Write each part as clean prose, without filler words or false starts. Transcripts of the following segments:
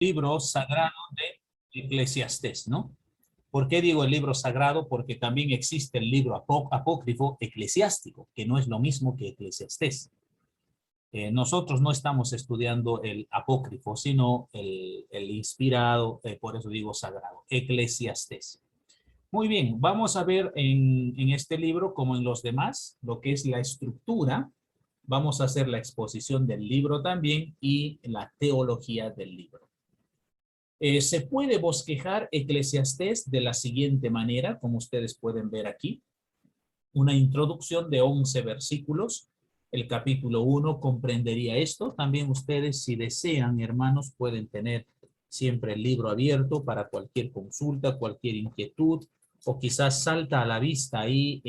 libro sagrado de Eclesiastés, ¿no? ¿Por qué digo el libro sagrado? Porque también existe el libro apócrifo eclesiástico, que no es lo mismo que Eclesiastés. Nosotros no estamos estudiando el apócrifo, sino el inspirado, por eso digo sagrado, Eclesiastés. Muy bien, vamos a ver en este libro, como en los demás, lo que es la estructura. Vamos a hacer la exposición del libro también y la teología del libro. Se puede bosquejar Eclesiastés de la siguiente manera, como ustedes pueden ver aquí. Una introducción de 11 versículos. El capítulo 1 comprendería esto. También ustedes, si desean, hermanos, pueden tener siempre el libro abierto para cualquier consulta, cualquier inquietud, o quizás salta a la vista ahí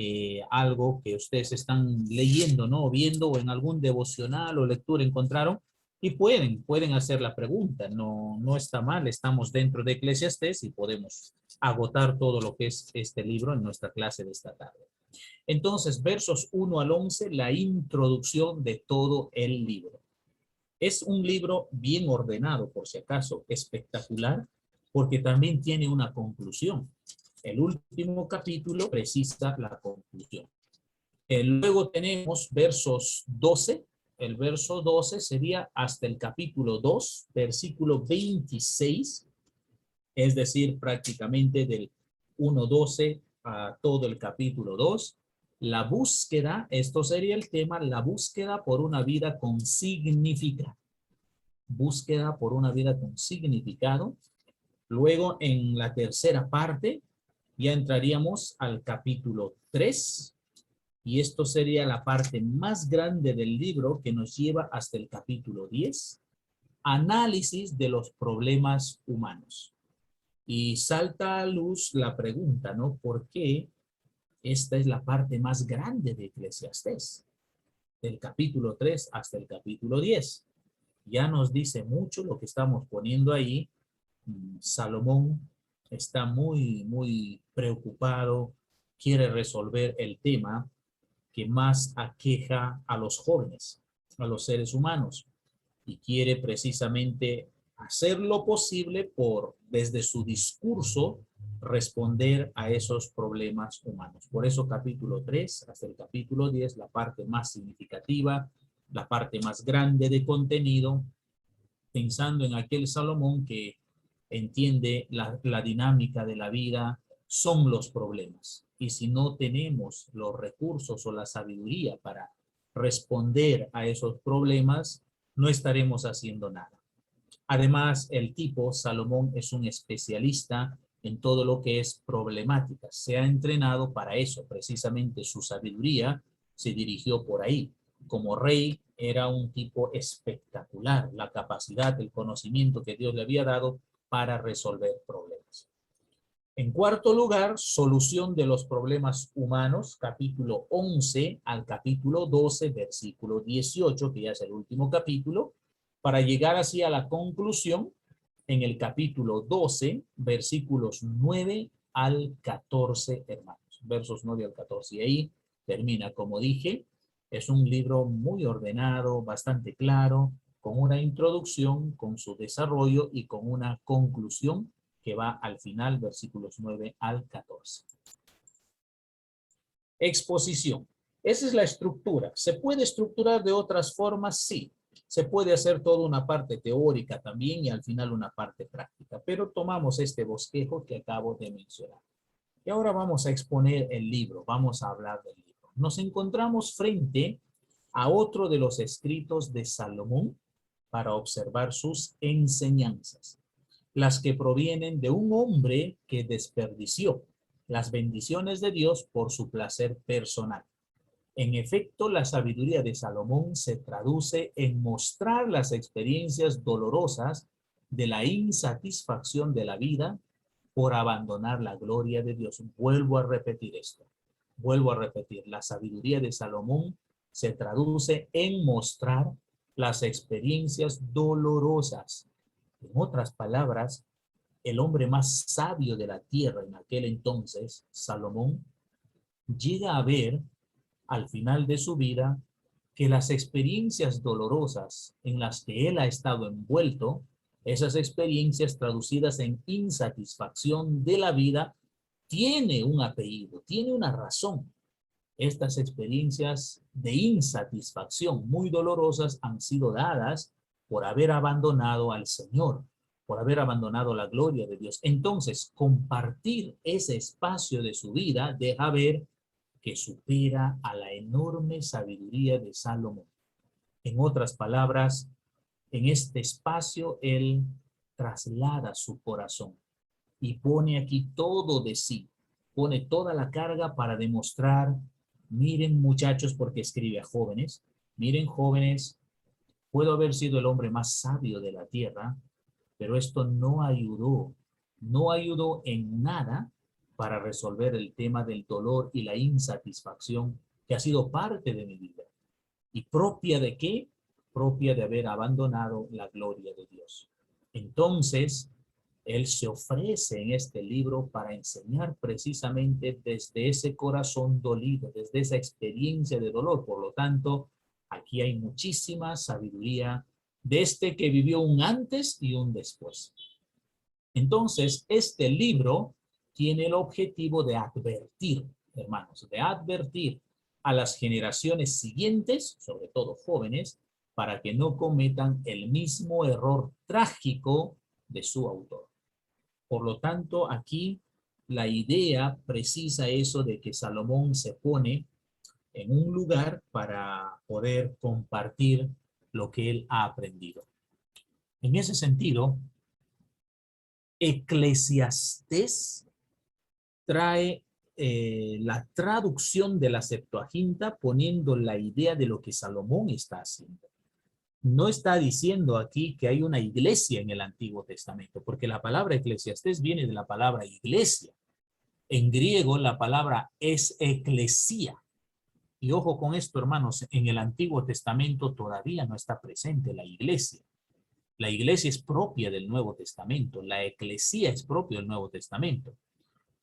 algo que ustedes están leyendo, ¿no? O viendo, o en algún devocional o lectura encontraron, y pueden hacer la pregunta. No está mal, estamos dentro de Eclesiastés y podemos agotar todo lo que es este libro en nuestra clase de esta tarde. Entonces, versos 1 al 11, la introducción de todo el libro. Es un libro bien ordenado, por si acaso, espectacular, porque también tiene una conclusión. El último capítulo precisa la conclusión. Luego tenemos versos 12. El verso 12 sería hasta el capítulo 2, versículo 26, es decir, prácticamente del 1:12 a todo el capítulo 2. La búsqueda, esto sería el tema, la búsqueda por una vida con significado. Búsqueda por una vida con significado. Luego, en la tercera parte, ya entraríamos al capítulo 3, y esto sería la parte más grande del libro que nos lleva hasta el capítulo 10, análisis de los problemas humanos. Y salta a luz la pregunta, ¿no? ¿Por qué esta es la parte más grande de Eclesiastés? Del capítulo 3 hasta el capítulo 10. Ya nos dice mucho lo que estamos poniendo ahí. Salomón está muy preocupado, quiere resolver el tema que más aqueja a los jóvenes, a los seres humanos, y quiere precisamente hacer lo posible por, desde su discurso, responder a esos problemas humanos. Por eso capítulo 3 hasta el capítulo 10, la parte más significativa, la parte más grande de contenido, pensando en aquel Salomón que entiende la dinámica de la vida, son los problemas. Y si no tenemos los recursos o la sabiduría para responder a esos problemas, no estaremos haciendo nada. Además, el tipo, Salomón, es un especialista en todo lo que es problemática. Se ha entrenado para eso, precisamente su sabiduría se dirigió por ahí. Como rey, era un tipo espectacular, la capacidad, el conocimiento que Dios le había dado para resolver problemas. En cuarto lugar, solución de los problemas humanos, capítulo 11 al capítulo 12, versículo 18, que ya es el último capítulo, para llegar así a la conclusión en el capítulo 12, versículos 9 al 14, hermanos. Versos 9 al 14. Y ahí termina, como dije, es un libro muy ordenado, bastante claro, con una introducción, con su desarrollo y con una conclusión que va al final, versículos 9 al 14. Exposición. Esa es la estructura. ¿Se puede estructurar de otras formas? Sí. Se puede hacer toda una parte teórica también y al final una parte práctica, pero tomamos este bosquejo que acabo de mencionar. Y ahora vamos a exponer el libro, vamos a hablar del libro. Nos encontramos frente a otro de los escritos de Salomón para observar sus enseñanzas, las que provienen de un hombre que desperdició las bendiciones de Dios por su placer personal. En efecto, la sabiduría de Salomón se traduce en mostrar las experiencias dolorosas de la insatisfacción de la vida por abandonar la gloria de Dios. Vuelvo a repetir esto. Vuelvo a repetir. La sabiduría de Salomón se traduce en mostrar las experiencias dolorosas. En otras palabras, el hombre más sabio de la tierra en aquel entonces, Salomón, llega a ver al final de su vida que las experiencias dolorosas en las que él ha estado envuelto Esas experiencias traducidas en insatisfacción de la vida tiene un apellido, tiene una razón. Estas experiencias de insatisfacción muy dolorosas han sido dadas por haber abandonado al Señor, por haber abandonado la gloria de Dios. Entonces, compartir ese espacio de su vida deja ver que supera a la enorme sabiduría de Salomón. En otras palabras, en este espacio él traslada su corazón y pone aquí todo de sí, pone toda la carga para demostrar, miren muchachos, porque escribe a jóvenes, miren jóvenes, puedo haber sido el hombre más sabio de la tierra, pero esto no ayudó en nada para resolver el tema del dolor y la insatisfacción que ha sido parte de mi vida. ¿Y propia de qué? Propia de haber abandonado la gloria de Dios. Entonces, él se ofrece en este libro para enseñar precisamente desde ese corazón dolido, desde esa experiencia de dolor. Por lo tanto, aquí hay muchísima sabiduría de este que vivió un antes y un después. Entonces, este libro tiene el objetivo de advertir, hermanos, de advertir a las generaciones siguientes, sobre todo jóvenes, para que no cometan el mismo error trágico de su autor. Por lo tanto, aquí la idea precisa eso de que Salomón se pone en un lugar para poder compartir lo que él ha aprendido. En ese sentido, Eclesiastés trae la traducción de la Septuaginta poniendo la idea de lo que Salomón está haciendo. No está diciendo aquí que hay una iglesia en el Antiguo Testamento, porque la palabra Eclesiastés viene de la palabra iglesia. En griego la palabra es eclesía. Y ojo con esto, hermanos, en el Antiguo Testamento todavía no está presente la iglesia. La iglesia es propia del Nuevo Testamento, la eclesía es propia del Nuevo Testamento.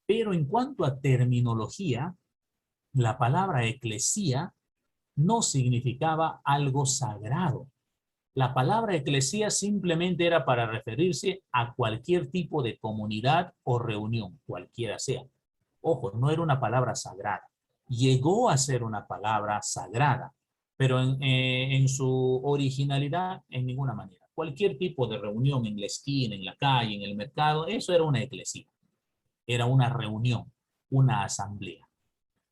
Pero en cuanto a terminología, la palabra eclesía no significaba algo sagrado. La palabra eclesía simplemente era para referirse a cualquier tipo de comunidad o reunión, cualquiera sea. Ojo, no era una palabra sagrada. Llegó a ser una palabra sagrada, pero en su originalidad, en ninguna manera. Cualquier tipo de reunión en la esquina, en la calle, en el mercado, eso era una eclesía. Era una reunión, una asamblea.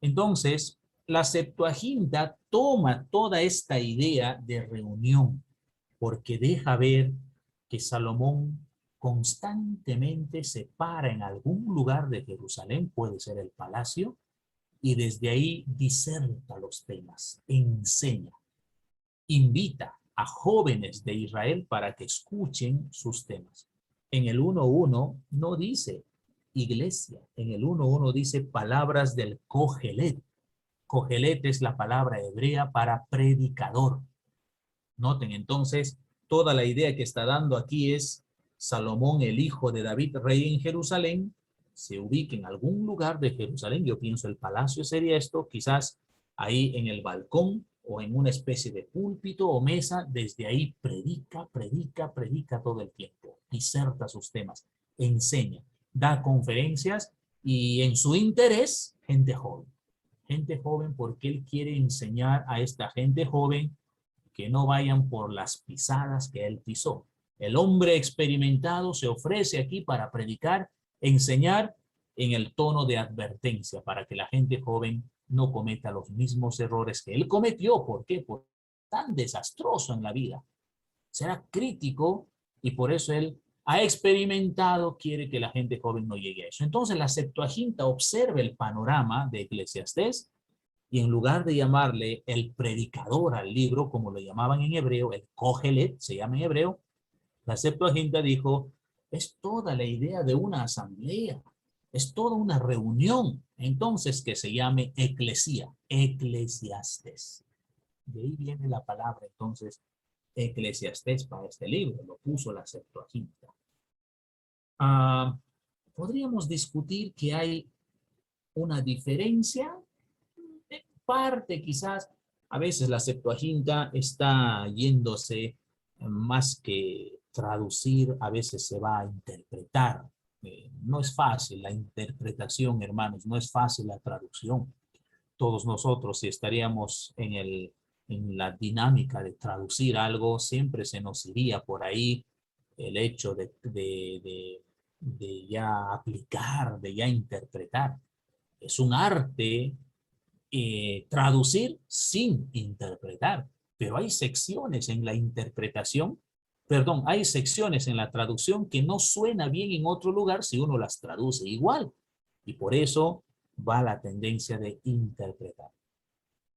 Entonces, la Septuaginta toma toda esta idea de reunión, porque deja ver que Salomón constantemente se para en algún lugar de Jerusalén, puede ser el palacio, y desde ahí diserta los temas, enseña, invita a jóvenes de Israel para que escuchen sus temas. En el 1.1 no dice iglesia, en el 1.1 dice palabras del Kohelet. Kohelet es la palabra hebrea para predicador. Noten entonces, toda la idea que está dando aquí es Salomón, el hijo de David, rey en Jerusalén, se ubica en algún lugar de Jerusalén, yo pienso el palacio sería esto, quizás ahí en el balcón o en una especie de púlpito o mesa, desde ahí predica todo el tiempo, diserta sus temas, enseña, da conferencias y en su interés, gente joven porque él quiere enseñar a esta gente joven que no vayan por las pisadas que él pisó. El hombre experimentado se ofrece aquí para predicar, enseñar en el tono de advertencia para que la gente joven no cometa los mismos errores que él cometió. ¿Por qué? Porque tan desastroso en la vida. Será crítico y por eso él ha experimentado, quiere que la gente joven no llegue a eso. Entonces la Septuaginta observa el panorama de Eclesiastés y en lugar de llamarle el predicador al libro, como lo llamaban en hebreo, el Kohelet, se llama en hebreo, la Septuaginta dijo, es toda la idea de una asamblea, es toda una reunión, entonces que se llame eclesía, eclesiastés. De ahí viene la palabra, entonces, eclesiastés para este libro, lo puso la Septuaginta. Podríamos discutir que hay una diferencia de parte quizás, a veces la Septuaginta está yéndose más que traducir a veces se va a interpretar. No es fácil la interpretación, hermanos, no es fácil la traducción. Todos nosotros, si estaríamos en la dinámica de traducir algo, siempre se nos iría por ahí el hecho de ya aplicar, de ya interpretar. Es un arte traducir sin interpretar, pero hay secciones en la interpretación, perdón, hay secciones en la traducción que no suena bien en otro lugar si uno las traduce igual, y por eso va la tendencia de interpretar.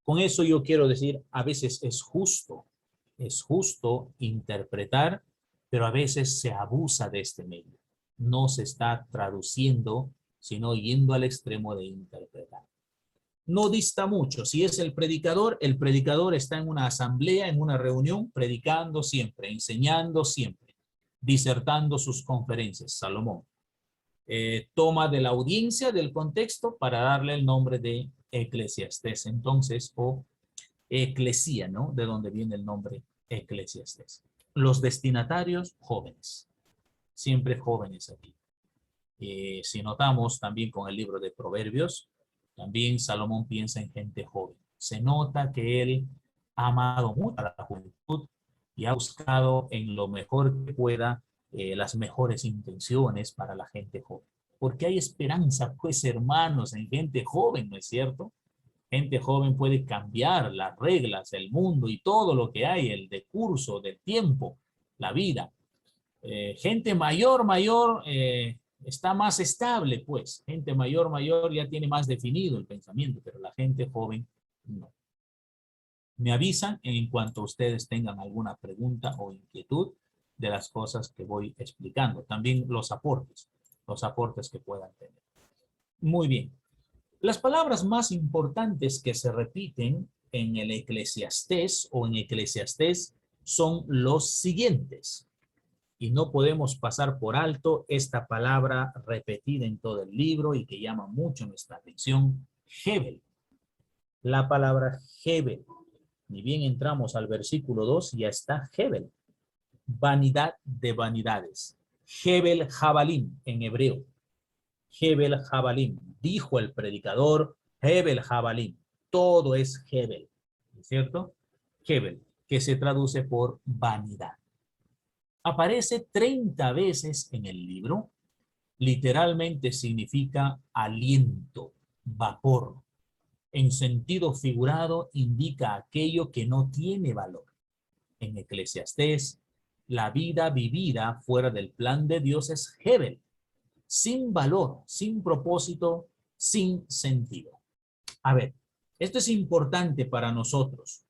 Con eso yo quiero decir, a veces es justo interpretar, pero a veces se abusa de este medio. No se está traduciendo, sino yendo al extremo de interpretar. No dista mucho. Si es el predicador está en una asamblea, en una reunión, predicando siempre, enseñando siempre, disertando sus conferencias. Salomón toma de la audiencia, del contexto, para darle el nombre de Eclesiastés, entonces, o eclesía, ¿no? De donde viene el nombre Eclesiastés. Los destinatarios, jóvenes, siempre jóvenes aquí. Si notamos también con el libro de Proverbios, también Salomón piensa en gente joven. Se nota que él ha amado mucho a la juventud y ha buscado en lo mejor que pueda las mejores intenciones para la gente joven. Porque hay esperanza, pues, hermanos, en gente joven, ¿no es cierto? Gente joven puede cambiar las reglas, el mundo y todo lo que hay, el decurso del tiempo, la vida. Gente mayor, está más estable, pues. Gente mayor ya tiene más definido el pensamiento, pero la gente joven no. Me avisan en cuanto ustedes tengan alguna pregunta o inquietud de las cosas que voy explicando. También los aportes que puedan tener. Muy bien. Las palabras más importantes que se repiten en el Eclesiastés o en Eclesiastés son los siguientes. Y no podemos pasar por alto esta palabra repetida en todo el libro y que llama mucho nuestra atención, Hebel. La palabra Hebel. Ni bien entramos al versículo 2, ya está Hebel. Vanidad de vanidades. Hebel Jabalim en hebreo. Hebel Jabalim. Dijo el predicador, Hebel Jabalim. Todo es Hebel. ¿Es cierto? Hebel, que se traduce por vanidad. Aparece 30 veces en el libro. Literalmente significa aliento, vapor. En sentido figurado indica aquello que no tiene valor. En Eclesiastés, la vida vivida fuera del plan de Dios es Hebel, sin valor, sin propósito, sin sentido. A ver, esto es importante para nosotros.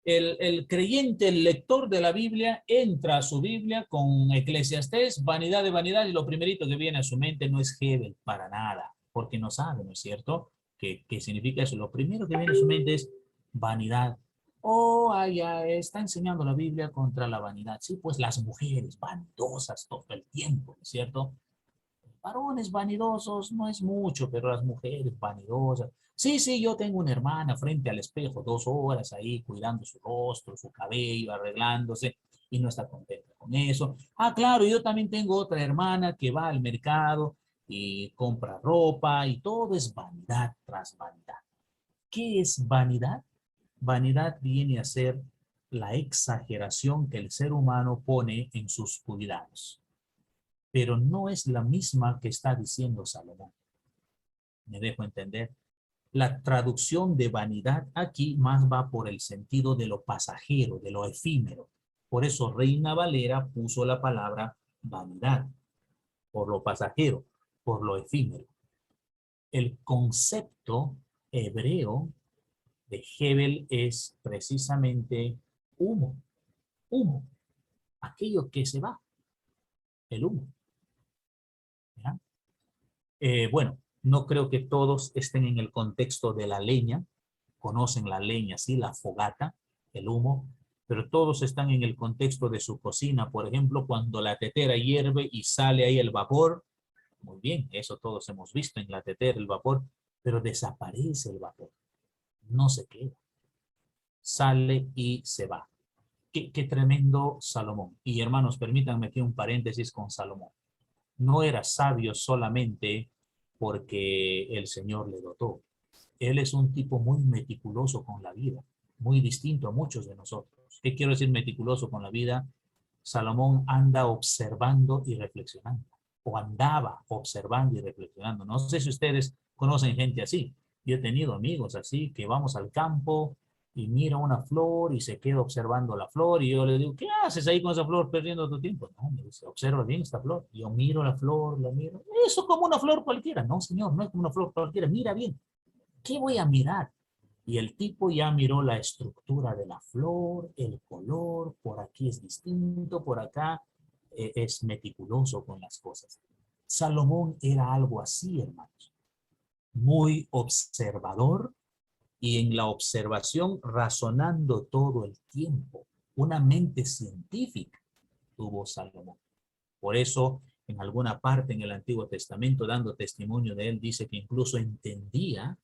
El creyente, el lector de la Biblia, entra a su Biblia con Eclesiastés, vanidad de vanidad, y lo primerito que viene a su mente no es Hebel, para nada, porque no sabe, ¿no es cierto? ¿Qué significa eso? Lo primero que viene a su mente es vanidad. Oh, ya está enseñando la Biblia contra la vanidad. Sí, pues las mujeres vanidosas todo el tiempo, ¿no es cierto? Varones vanidosos no es mucho, pero las mujeres vanidosas. Sí, yo tengo una hermana frente al espejo 2 horas ahí cuidando su rostro, su cabello, arreglándose y no está contenta con eso. Ah, claro, yo también tengo otra hermana que va al mercado y compra ropa y todo es vanidad tras vanidad. ¿Qué es vanidad? Vanidad viene a ser la exageración que el ser humano pone en sus cuidados, pero no es la misma que está diciendo Salomón. ¿Me dejo entender? La traducción de vanidad aquí más va por el sentido de lo pasajero, de lo efímero. Por eso Reina Valera puso la palabra vanidad, por lo pasajero, por lo efímero. El concepto hebreo de Hebel es precisamente humo, humo, aquello que se va, el humo. ¿Ya? Bueno, no creo que todos estén en el contexto de la leña, conocen la leña, sí, la fogata, el humo, pero todos están en el contexto de su cocina, por ejemplo, cuando la tetera hierve y sale ahí el vapor. Muy bien, eso todos hemos visto en la tetera, el vapor, pero desaparece el vapor, no se queda, sale y se va. qué tremendo Salomón. Y hermanos, permítanme aquí un paréntesis con Salomón. No era sabio solamente porque el Señor le dotó. Él es un tipo muy meticuloso con la vida, muy distinto a muchos de nosotros. ¿Qué quiero decir meticuloso con la vida? Salomón anda observando y reflexionando, o andaba observando y reflexionando. No sé si ustedes conocen gente así. Yo he tenido amigos así, que vamos al campo y mira una flor y se queda observando la flor y yo le digo, ¿qué haces ahí con esa flor perdiendo tu tiempo? No, me dice, observa bien esta flor. Yo miro la flor, la miro. Eso como una flor cualquiera. No, señor, no es como una flor cualquiera. Mira bien. ¿Qué voy a mirar? Y el tipo ya miró la estructura de la flor, el color, por aquí es distinto, por acá es meticuloso con las cosas. Salomón era algo así, hermanos, muy observador y en la observación razonando todo el tiempo. Una mente científica tuvo Salomón. Por eso, en alguna parte en el Antiguo Testamento, dando testimonio de él, dice que incluso entendía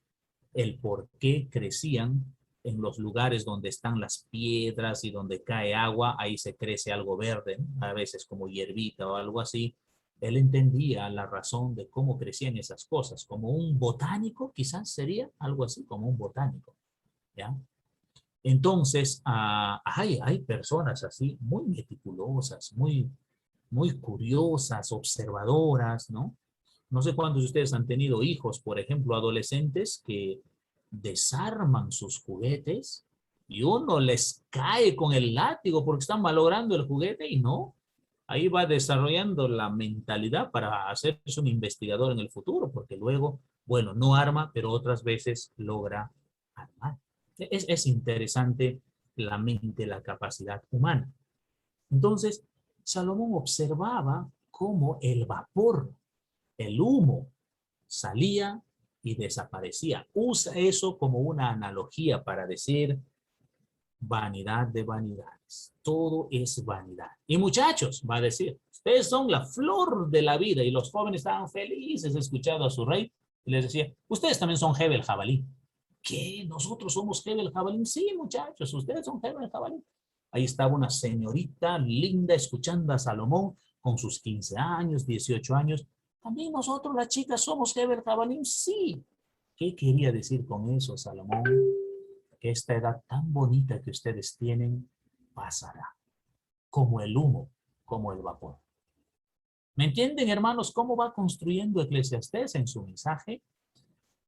el por qué crecían en los lugares donde están las piedras y donde cae agua, ahí se crece algo verde, ¿no? A veces como hierbita o algo así. Él entendía la razón de cómo crecían esas cosas, como un botánico, quizás sería algo así, como un botánico, ¿ya? Entonces, hay personas así muy meticulosas, muy curiosas, observadoras, ¿no? No sé cuántos de ustedes han tenido hijos, por ejemplo, adolescentes que desarman sus juguetes y uno les cae con el látigo porque están malogrando el juguete y no. Ahí va desarrollando la mentalidad para hacerse un investigador en el futuro, porque luego, bueno, no arma, pero otras veces logra armar. Es interesante la mente, la capacidad humana. Entonces, Salomón observaba cómo el vapor, el humo, salía y desaparecía. Usa eso como una analogía para decir vanidad de vanidades. Todo es vanidad. Y muchachos, va a decir, ustedes son la flor de la vida y los jóvenes estaban felices escuchando a su rey y les decía, ustedes también son Jebel Jabalí. ¿Qué? ¿Nosotros somos Jebel Jabalí? Sí, muchachos, ustedes son Jebel Jabalí. Ahí estaba una señorita linda escuchando a Salomón con sus 15 años, 18 años. También nosotros las chicas somos Jebel Jabalí. Sí. ¿Qué quería decir con eso, Salomón? Que esta edad tan bonita que ustedes tienen pasará, como el humo, como el vapor. ¿Me entienden, hermanos, cómo va construyendo Eclesiastés en su mensaje?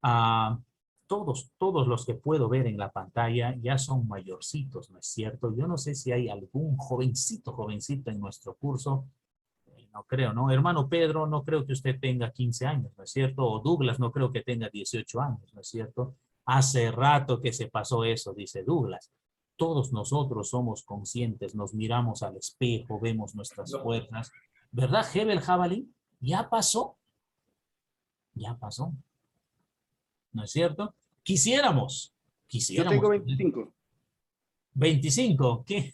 Ah, todos los que puedo ver en la pantalla ya son mayorcitos, ¿no es cierto? Yo no sé si hay algún jovencito en nuestro curso. No creo, ¿no? Hermano Pedro, no creo que usted tenga 15 años, ¿no es cierto? O Douglas, no creo que tenga 18 años, ¿no es cierto? Hace rato que se pasó eso, dice Douglas. Todos nosotros somos conscientes, nos miramos al espejo, vemos nuestras fuerzas. ¿Verdad, Hebel Jabalí? Ya pasó, ya pasó, ¿no es cierto? Quisiéramos, Yo tengo quisiéramos tener 25. 25, ¿qué?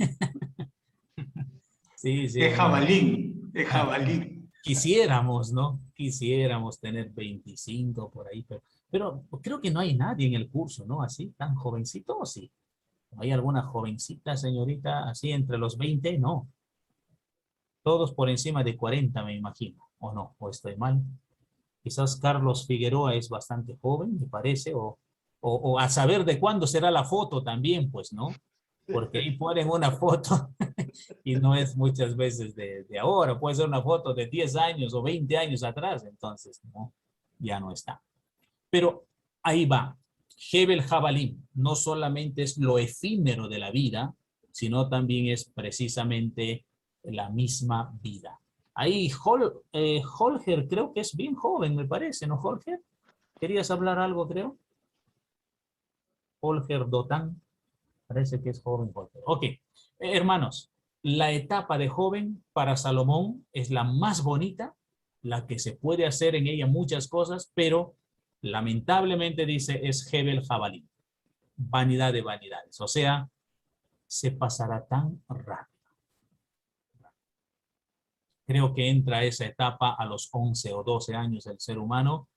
Sí, sí, Es hermano. jabalí, es Ah, jabalí. quisiéramos, ¿no? Quisiéramos tener 25 por ahí, pero creo que no hay nadie en el curso, ¿no? Así, tan jovencito, ¿o sí? ¿Hay alguna jovencita, señorita, así entre los 20? No. Todos por encima de 40, me imagino. ¿O no? ¿O estoy mal? Quizás Carlos Figueroa es bastante joven, me parece, o a saber de cuándo será la foto también, pues, ¿no? Porque ahí ponen una foto y no es muchas veces de ahora, puede ser una foto de 10 años o 20 años atrás, entonces, ¿no? Ya no está. Pero ahí va. Hebel Jabalí no solamente es lo efímero de la vida, sino también es precisamente la misma vida. Ahí Holger creo que es bien joven, me parece, ¿no, Holger? ¿Querías hablar algo, creo? Holger Dotan, parece que es joven, Holger. Ok, hermanos, la etapa de joven para Salomón es la más bonita, la que se puede hacer en ella muchas cosas, pero lamentablemente dice es Hebel Jabalí, vanidad de vanidades, o sea, se pasará tan rápido. Creo que entra esa etapa a los 11 o 12 años el ser humano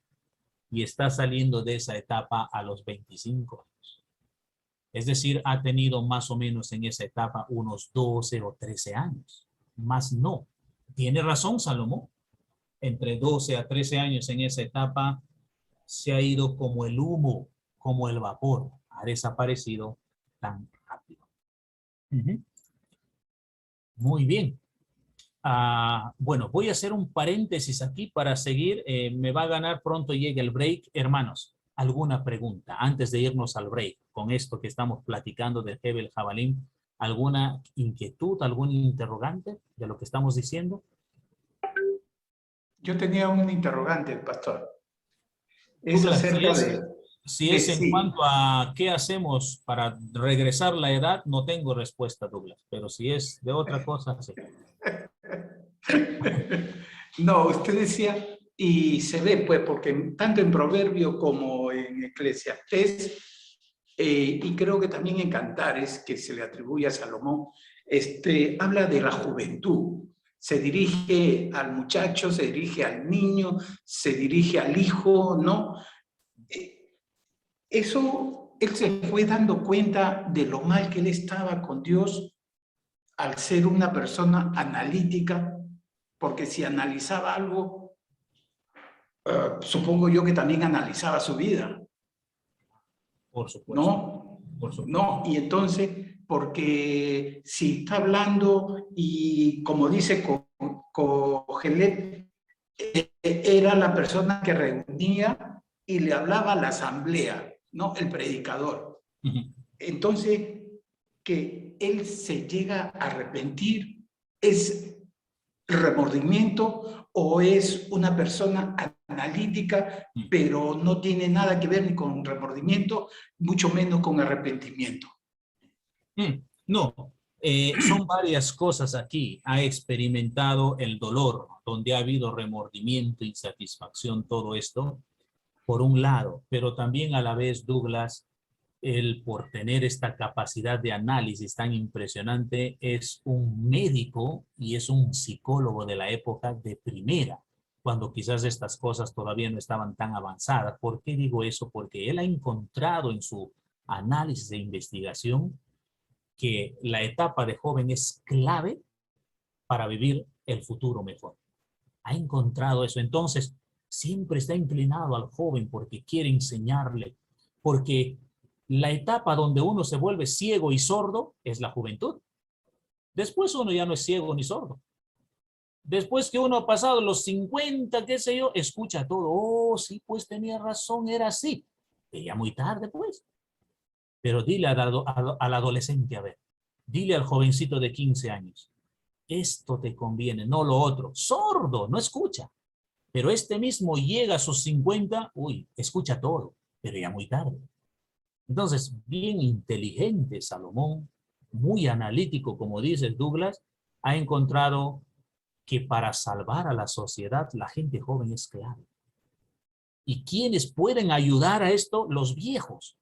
y está saliendo de esa etapa a los 25 años. Es decir, ha tenido más o menos en esa etapa unos 12 o 13 años. Más no. Tiene razón Salomón. Entre 12 a 13 años en esa etapa se ha ido como el humo, como el vapor. Ha desaparecido tan rápido. Muy bien. Bueno, voy a hacer un paréntesis aquí para seguir. Me va a ganar pronto, llega el break. Hermanos, ¿alguna pregunta antes de irnos al break con esto que estamos platicando de Hebel Jabalín? ¿Alguna inquietud, algún interrogante de lo que estamos diciendo? Yo tenía un interrogante, pastor. Es Douglas, acerca si es en sí. cuanto a qué hacemos para regresar la edad, no tengo respuesta, Douglas, pero si es de otra cosa, sí. No, usted decía, y se ve, pues, porque tanto en Proverbio como en Eclesiastés, y creo que también en Cantares, que se le atribuye a Salomón, habla de la juventud. Se dirige al muchacho, se dirige al niño, se dirige al hijo, ¿no? Eso, él se fue dando cuenta de lo mal que él estaba con Dios al ser una persona analítica, porque si analizaba algo, supongo yo que también analizaba su vida, Por supuesto, ¿no? por supuesto. ¿No? Y entonces, porque si está hablando y como dice Cogelet, era la persona que reunía y le hablaba a la asamblea, ¿no? El predicador. Entonces, que él se llega a arrepentir, ¿es remordimiento o es una persona analítica, pero no tiene nada que ver ni con remordimiento, mucho menos con arrepentimiento? No, son varias cosas aquí. Ha experimentado el dolor, donde ha habido remordimiento, insatisfacción, todo esto, por un lado, pero también a la vez, Douglas, él por tener esta capacidad de análisis tan impresionante, es un médico y es un psicólogo de la época de primera, cuando quizás estas cosas todavía no estaban tan avanzadas. ¿Por qué digo eso? Porque él ha encontrado en su análisis e investigación que la etapa de joven es clave para vivir el futuro mejor. Ha encontrado eso. Entonces, siempre está inclinado al joven porque quiere enseñarle, porque la etapa donde uno se vuelve ciego y sordo es la juventud. Después uno ya no es ciego ni sordo. Después que uno ha pasado los 50, qué sé yo, escucha todo. Oh, sí, pues tenía razón, era así. Y ya muy tarde, pues. Pero dile al adolescente, a ver, dile al jovencito de 15 años, esto te conviene, no lo otro. Sordo, no escucha. Pero este mismo llega a sus 50, uy, escucha todo, pero ya muy tarde. Entonces, bien inteligente Salomón, muy analítico, como dice Douglas, ha encontrado que para salvar a la sociedad, la gente joven es clave. ¿Y quiénes pueden ayudar a esto? Los viejos,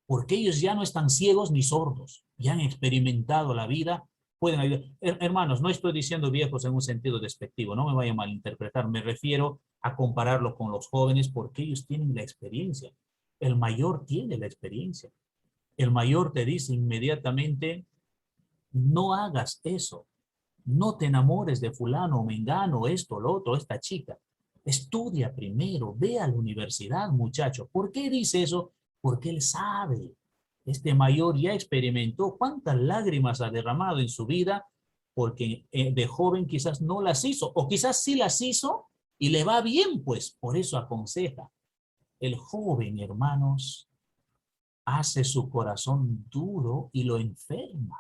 porque ellos ya no están ciegos ni sordos, ya han experimentado la vida, pueden ayudar. Hermanos, no estoy diciendo viejos en un sentido despectivo, no me vayan a malinterpretar, me refiero a compararlo con los jóvenes porque ellos tienen la experiencia. El mayor tiene la experiencia. El mayor te dice inmediatamente, no hagas eso, no te enamores de fulano o mengano, esto, lo otro, esta chica. Estudia primero, ve a la universidad, muchacho. ¿Por qué dice eso? Porque él sabe. Este mayor ya experimentó cuántas lágrimas ha derramado en su vida porque de joven quizás no las hizo o quizás sí las hizo y le va bien, pues por eso aconseja. El joven, hermanos, hace su corazón duro y lo enferma.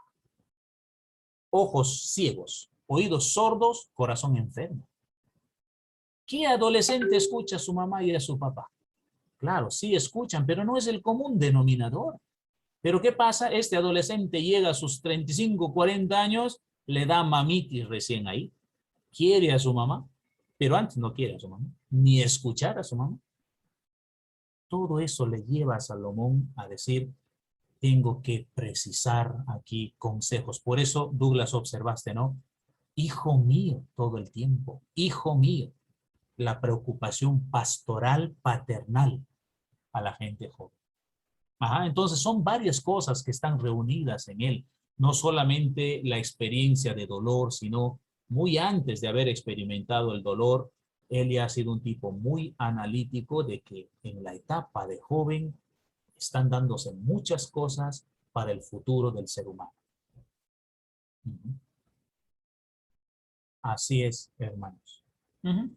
Ojos ciegos, oídos sordos, corazón enfermo. ¿Qué adolescente escucha a su mamá y a su papá? Claro, sí escuchan, pero no es el común denominador. Pero ¿qué pasa? Este adolescente llega a sus 35, 40 años, le da mamitis recién ahí, quiere a su mamá, pero antes no quiere a su mamá, ni escuchar a su mamá. Todo eso le lleva a Salomón a decir, tengo que precisar aquí consejos. Por eso, Douglas, observaste, ¿no? Hijo mío, todo el tiempo, hijo mío, la preocupación pastoral, paternal a la gente joven. Ajá, entonces son varias cosas que están reunidas en él. No solamente la experiencia de dolor, sino muy antes de haber experimentado el dolor, él ya ha sido un tipo muy analítico de que en la etapa de joven están dándose muchas cosas para el futuro del ser humano. Ujú. Así es, hermanos. Ujú.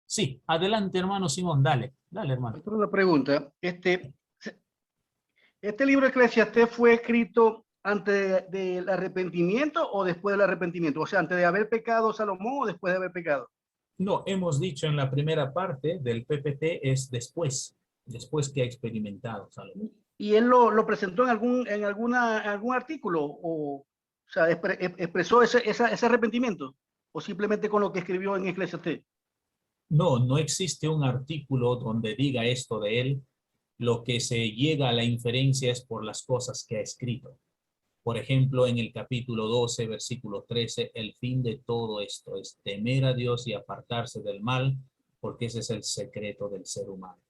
Sí, adelante, hermano Simón, dale, dale, hermano. Otra una pregunta. ¿Este libro de Eclesiastés fue escrito antes del arrepentimiento o después del arrepentimiento? O sea, antes de haber pecado Salomón o después de haber pecado. No, hemos dicho en la primera parte del PPT es después que ha experimentado Salomón. ¿Y él lo presentó en algún artículo? O sea, expresó ese arrepentimiento? ¿O simplemente con lo que escribió en Eclesiastés? No, no existe un artículo donde diga esto de él. Lo que se llega a la inferencia es por las cosas que ha escrito. Por ejemplo, en el capítulo 12, versículo 13, el fin de todo esto es temer a Dios y apartarse del mal, porque ese es el secreto del ser humano.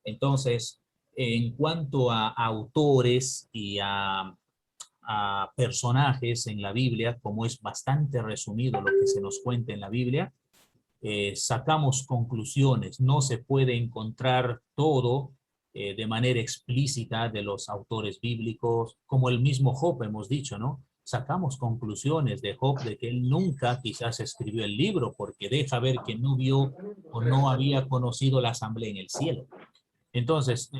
Entonces, en cuanto a autores y a personajes en la Biblia, como es bastante resumido lo que se nos cuenta en la Biblia, sacamos conclusiones. No se puede encontrar todo de manera explícita de los autores bíblicos, como el mismo Job hemos dicho, ¿no? Sacamos conclusiones de Job de que él nunca quizás escribió el libro porque deja ver que no vio o no había conocido la asamblea en el cielo. Entonces,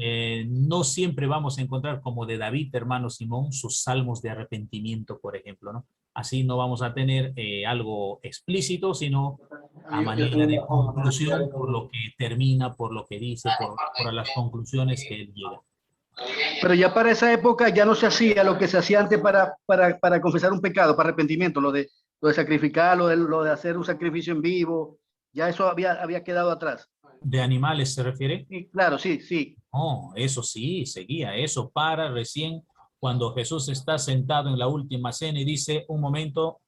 no siempre vamos a encontrar como de David, hermano Simón, sus salmos de arrepentimiento, por ejemplo, ¿no? Así no vamos a tener algo explícito, sino a manera de conclusión por lo que termina, por lo que dice, por las conclusiones que él llega. Pero ya para esa época ya no se hacía lo que se hacía antes para confesar un pecado, para arrepentimiento, lo de sacrificar, lo de hacer un sacrificio en vivo, ya eso había quedado atrás. ¿De animales se refiere? Sí, claro, sí, sí. Oh, eso sí, seguía. Eso para recién cuando Jesús está sentado en la última cena y dice, un momento,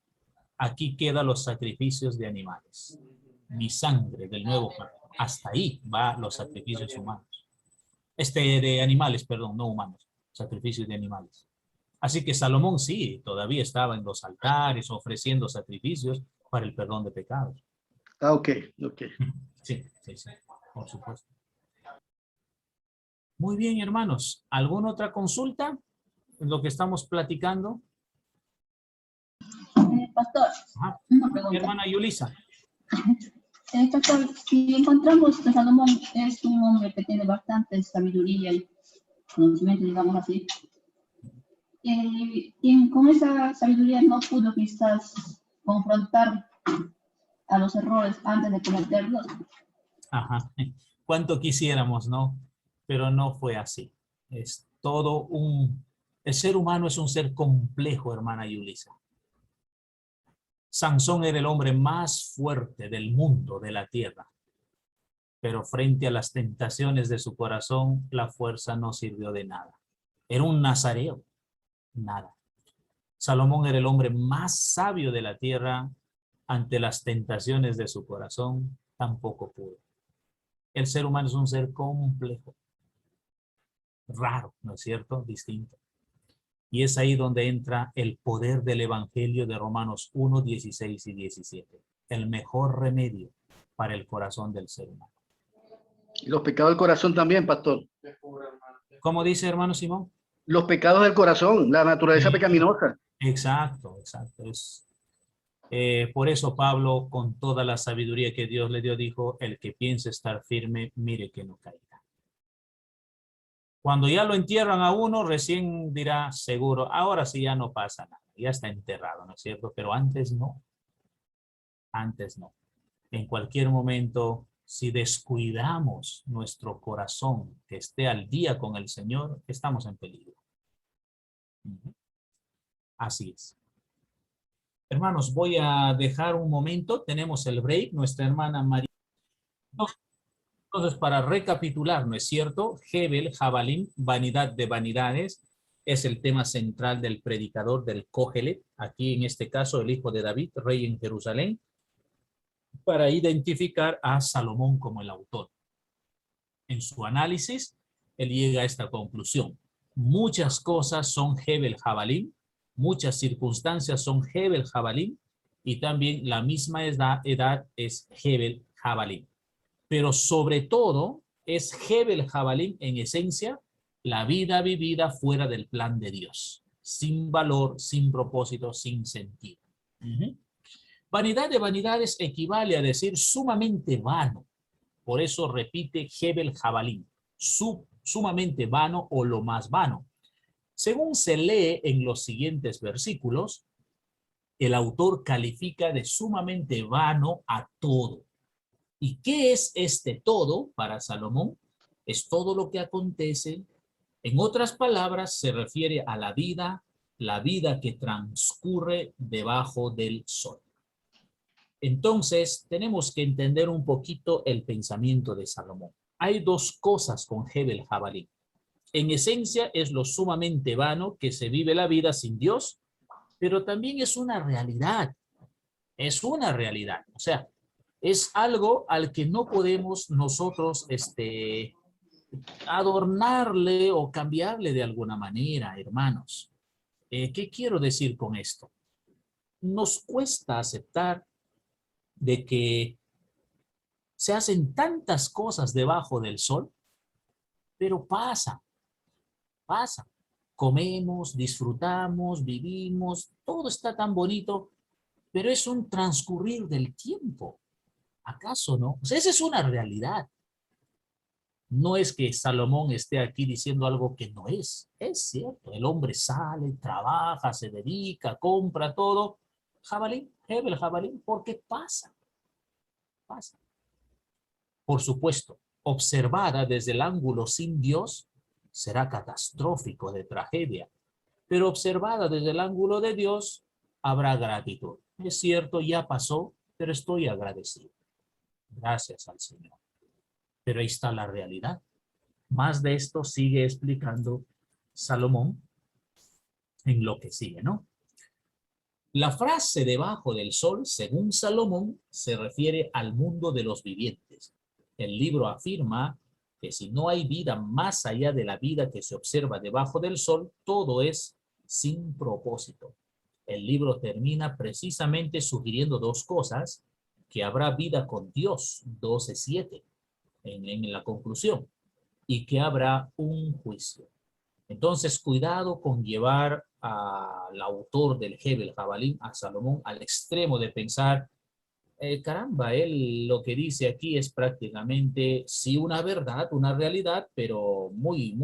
aquí quedan los sacrificios de animales. Mi sangre del nuevo pacto. Hasta ahí va los sacrificios humanos. De animales, perdón, no humanos. Sacrificios de animales. Así que Salomón sí, todavía estaba en los altares ofreciendo sacrificios para el perdón de pecados. Ah, ok. Sí, sí, sí, por supuesto. Muy bien, hermanos. ¿Alguna otra consulta en lo que estamos platicando? Pastor, Ajá. una pregunta. Hermana Yulisa. Pastor, si encontramos que Salomón es un hombre que tiene bastante sabiduría y conocimiento, digamos así, y con esa sabiduría no pudo quizás confrontar a los errores antes de cometerlos. Ajá. Cuánto quisiéramos, ¿no? Pero no fue así. Es todo el ser humano es un ser complejo, hermana Yulisa. Sansón era el hombre más fuerte del mundo, de la tierra. Pero frente a las tentaciones de su corazón, la fuerza no sirvió de nada. Era un nazareo. Nada. Salomón era el hombre más sabio de la tierra. Ante las tentaciones de su corazón, tampoco pudo. El ser humano es un ser complejo. Raro, ¿no es cierto? Distinto. Y es ahí donde entra el poder del Evangelio de Romanos 1, 16 y 17. El mejor remedio para el corazón del ser humano. Y los pecados del corazón también, pastor. ¿Cómo dice, hermano Simón? Los pecados del corazón, la naturaleza pecaminosa. Exacto. Por eso Pablo, con toda la sabiduría que Dios le dio, dijo, el que piense estar firme, mire que no caiga. Cuando ya lo entierran a uno, recién dirá, seguro, ahora sí ya no pasa nada, ya está enterrado, ¿no es cierto? Pero antes no. Antes no. En cualquier momento, si descuidamos nuestro corazón que esté al día con el Señor, estamos en peligro. Así es. Hermanos, voy a dejar un momento, tenemos el break, nuestra hermana María. Entonces, para recapitular, ¿no es cierto? Hebel, Jabalín, vanidad de vanidades, es el tema central del predicador del Cógelet, aquí en este caso el hijo de David, rey en Jerusalén, para identificar a Salomón como el autor. En su análisis, él llega a esta conclusión. Muchas cosas son Hebel Jabalim, muchas circunstancias son Hebel Jabalim, y también la misma edad es Hebel Jabalim. Pero sobre todo es Hebel Jabalim en esencia la vida vivida fuera del plan de Dios, sin valor, sin propósito, sin sentido. Vanidad de vanidades equivale a decir sumamente vano. Por eso repite Hebel Jabalim, sumamente vano o lo más vano. Según se lee en los siguientes versículos, el autor califica de sumamente vano a todo. ¿Y qué es este todo para Salomón? Es todo lo que acontece. En otras palabras, se refiere a la vida que transcurre debajo del sol. Entonces, tenemos que entender un poquito el pensamiento de Salomón. Hay dos cosas con Hebel Jabalim. En esencia, es lo sumamente vano que se vive la vida sin Dios, pero también es una realidad. Es una realidad. O sea, es algo al que no podemos nosotros adornarle o cambiarle de alguna manera, hermanos. ¿Qué quiero decir con esto? Nos cuesta aceptar de que se hacen tantas cosas debajo del sol, pero pasa. Comemos, disfrutamos, vivimos, todo está tan bonito, pero es un transcurrir del tiempo. ¿Acaso no? O sea, esa es una realidad. No es que Salomón esté aquí diciendo algo que no es. Es cierto, el hombre sale, trabaja, se dedica, compra todo. Jabalí, Hebel Jabalí, porque pasa. Por supuesto, observada desde el ángulo sin Dios, será catastrófico, de tragedia. Pero observada desde el ángulo de Dios, habrá gratitud. Es cierto, ya pasó, pero estoy agradecido. Gracias al Señor. Pero ahí está la realidad. Más de esto sigue explicando Salomón en lo que sigue, ¿no? La frase debajo del sol, según Salomón, se refiere al mundo de los vivientes. El libro afirma que si no hay vida más allá de la vida que se observa debajo del sol, todo es sin propósito. El libro termina precisamente sugiriendo dos cosas: que habrá vida con Dios, 12:7, en la conclusión, y que habrá un juicio. Entonces, cuidado con llevar al autor del Hebel Jabalim, a Salomón, al extremo de pensar, caramba, él lo que dice aquí es prácticamente, sí, una verdad, una realidad, pero muy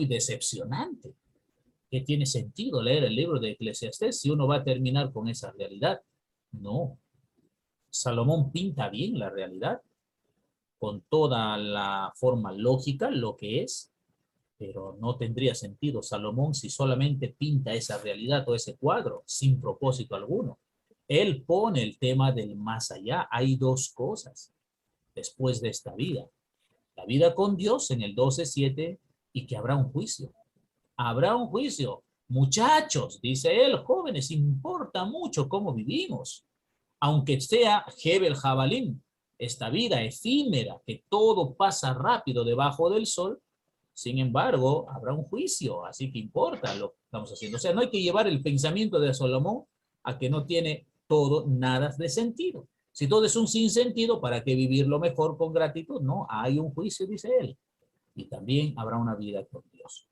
decepcionante. ¿Qué tiene sentido leer el libro de Eclesiastés si uno va a terminar con esa realidad? No. Salomón pinta bien la realidad, con toda la forma lógica, lo que es, pero no tendría sentido Salomón si solamente pinta esa realidad o ese cuadro sin propósito alguno. Él pone el tema del más allá. Hay dos cosas después de esta vida: la vida con Dios en el 12:7, y que habrá un juicio. Habrá un juicio. Muchachos, dice él, jóvenes, importa mucho cómo vivimos. Aunque sea Hebel Jabalim, esta vida efímera, que todo pasa rápido debajo del sol, sin embargo, habrá un juicio, así que importa lo que estamos haciendo. O sea, no hay que llevar el pensamiento de Salomón a que no tiene todo nada de sentido. Si todo es un sinsentido, ¿para qué vivirlo mejor con gratitud? No, hay un juicio, dice él. Y también habrá una vida con Dios.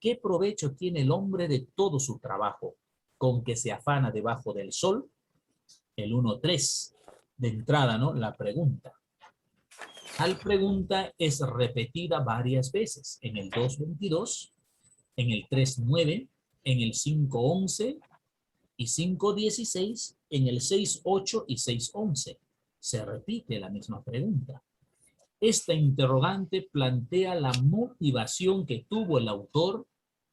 ¿Qué provecho tiene el hombre de todo su trabajo con que se afana debajo del sol? El 1.3, de entrada, ¿no? La pregunta. Tal pregunta es repetida varias veces, en el 2.22, en el 3.9, en el 5.11 y 5.16, en el 6.8 y 6.11. Se repite la misma pregunta. Esta interrogante plantea la motivación que tuvo el autor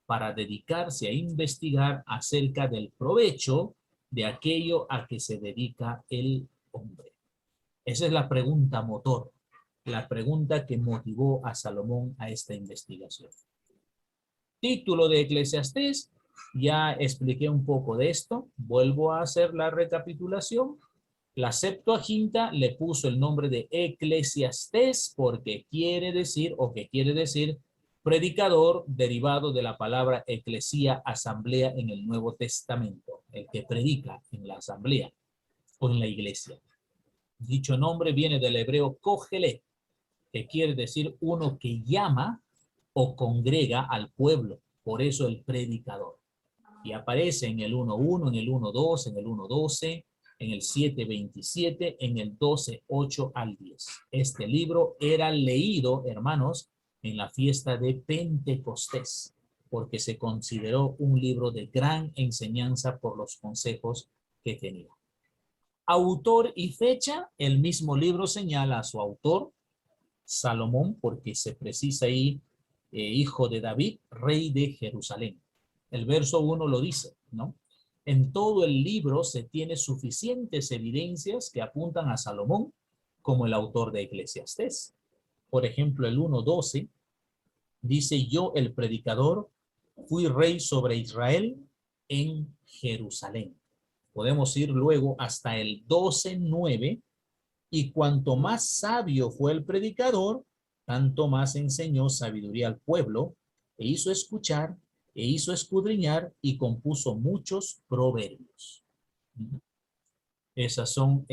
para dedicarse a investigar acerca del provecho de aquello a que se dedica el hombre. Esa es la pregunta motor, la pregunta que motivó a Salomón a esta investigación. Título de Eclesiastés, ya expliqué un poco de esto, vuelvo a hacer la recapitulación. La Septuaginta le puso el nombre de Eclesiastés porque quiere decir, o que quiere decir, predicador, derivado de la palabra eclesía, asamblea en el Nuevo Testamento, el que predica en la asamblea o en la iglesia. Dicho nombre viene del hebreo kohelet, que quiere decir uno que llama o congrega al pueblo, por eso el predicador. Y aparece en el 1.1, en el 1.2, en el 1.12, en el 7.27, en el 12.8 al 10. Este libro era leído, hermanos, en la fiesta de Pentecostés, porque se consideró un libro de gran enseñanza por los consejos que tenía. Autor y fecha, el mismo libro señala a su autor, Salomón, porque se precisa ahí, hijo de David, rey de Jerusalén. El verso 1 lo dice, ¿no? En todo el libro se tiene suficientes evidencias que apuntan a Salomón como el autor de Eclesiastés. Por ejemplo, el 1.12 dice: yo, el predicador, fui rey sobre Israel en Jerusalén. Podemos ir luego hasta el 12.9, y cuanto más sabio fue el predicador, tanto más enseñó sabiduría al pueblo, e hizo escuchar, e hizo escudriñar, y compuso muchos proverbios. Esas son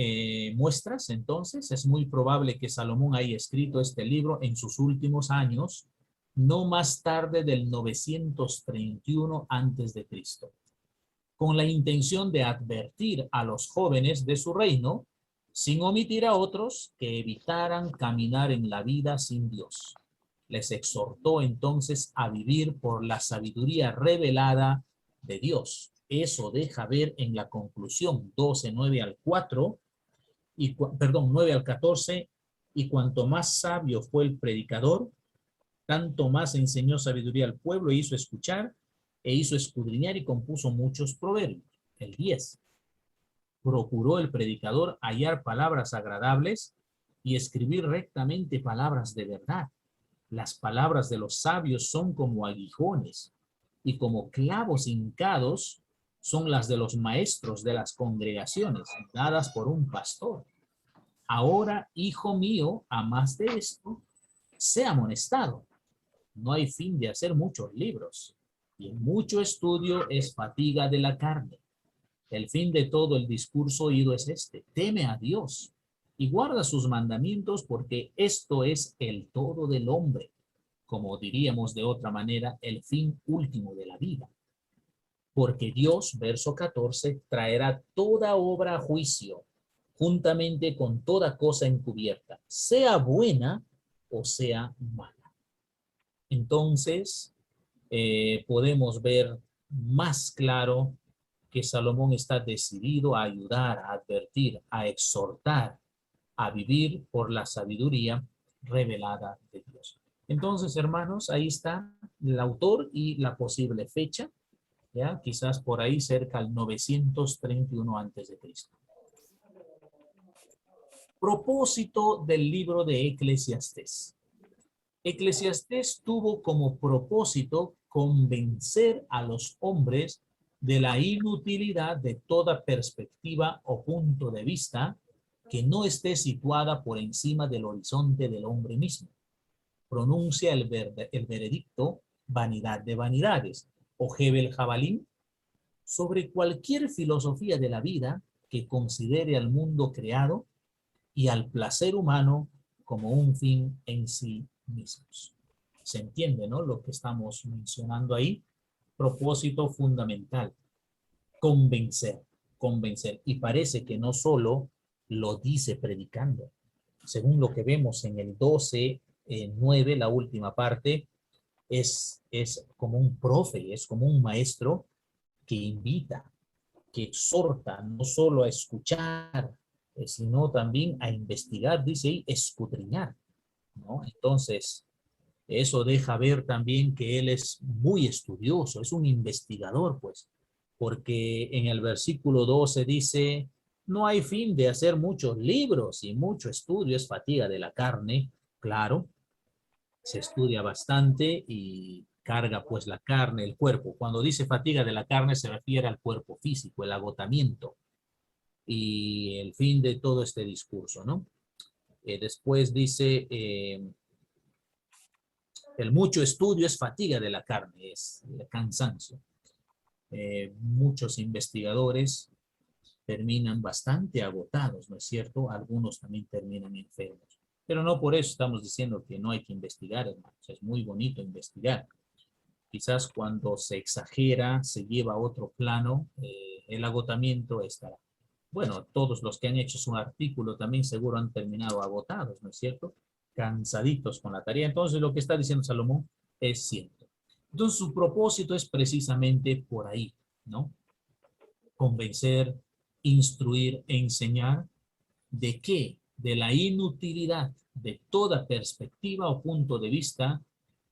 muestras. Entonces es muy probable que Salomón haya escrito este libro en sus últimos años, no más tarde del 931 a.C., con la intención de advertir a los jóvenes de su reino, sin omitir a otros, que evitaran caminar en la vida sin Dios. Les exhortó entonces a vivir por la sabiduría revelada de Dios. Eso deja ver en la conclusión 12:9 al 4, y, 9 al 14, y cuanto más sabio fue el predicador, tanto más enseñó sabiduría al pueblo, e hizo escuchar, e hizo escudriñar, y compuso muchos proverbios. El 10. Procuró el predicador hallar palabras agradables y escribir rectamente palabras de verdad. Las palabras de los sabios son como aguijones, y como clavos hincados son las de los maestros de las congregaciones, dadas por un pastor. Ahora, hijo mío, a más de esto, sea amonestado. No hay fin de hacer muchos libros, y en mucho estudio es fatiga de la carne. El fin de todo el discurso oído es este: teme a Dios y guarda sus mandamientos, porque esto es el todo del hombre, como diríamos de otra manera, el fin último de la vida. Porque Dios, verso 14, traerá toda obra a juicio, juntamente con toda cosa encubierta, sea buena o sea mala. Entonces, podemos ver más claro que Salomón está decidido a ayudar, a advertir, a exhortar, a vivir por la sabiduría revelada de Dios. Entonces, hermanos, ahí está el autor y la posible fecha, ¿ya? Quizás por ahí cerca al 931 a.C. Propósito del libro de Eclesiastés. Eclesiastés tuvo como propósito convencer a los hombres de la inutilidad de toda perspectiva o punto de vista que no esté situada por encima del horizonte del hombre mismo. Pronuncia el veredicto, vanidad de vanidades, o Hebel Jabalín, sobre cualquier filosofía de la vida que considere al mundo creado y al placer humano como un fin en sí mismos. Se entiende, ¿no? Lo que estamos mencionando ahí. Propósito fundamental: convencer, convencer. Y parece que no solo lo dice predicando. Según lo que vemos en el 12:9, la última parte, es como un profe, es como un maestro que invita, que exhorta no solo a escuchar, sino también a investigar, dice ahí, escudriñar, ¿no? Entonces, eso deja ver también que él es muy estudioso, es un investigador, pues, porque en el versículo 12 dice: no hay fin de hacer muchos libros, y mucho estudio es fatiga de la carne. Claro, se estudia bastante y carga pues la carne, el cuerpo. Cuando dice fatiga de la carne se refiere al cuerpo físico, el agotamiento. y el fin de todo este discurso, ¿no? Después dice, el mucho estudio es fatiga de la carne, es cansancio. Muchos investigadores terminan bastante agotados, ¿no es cierto? Algunos también terminan enfermos. Pero no por eso estamos diciendo que no hay que investigar, hermanos. Es muy bonito investigar. Quizás cuando se exagera, se lleva a otro plano, el agotamiento estará. Bueno, todos los que han hecho su artículo también seguro han terminado agotados, ¿no es cierto? Cansaditos con la tarea. Entonces lo que está diciendo Salomón es cierto. Entonces su propósito es precisamente por ahí, ¿no? Convencer, instruir, enseñar de qué, de la inutilidad de toda perspectiva o punto de vista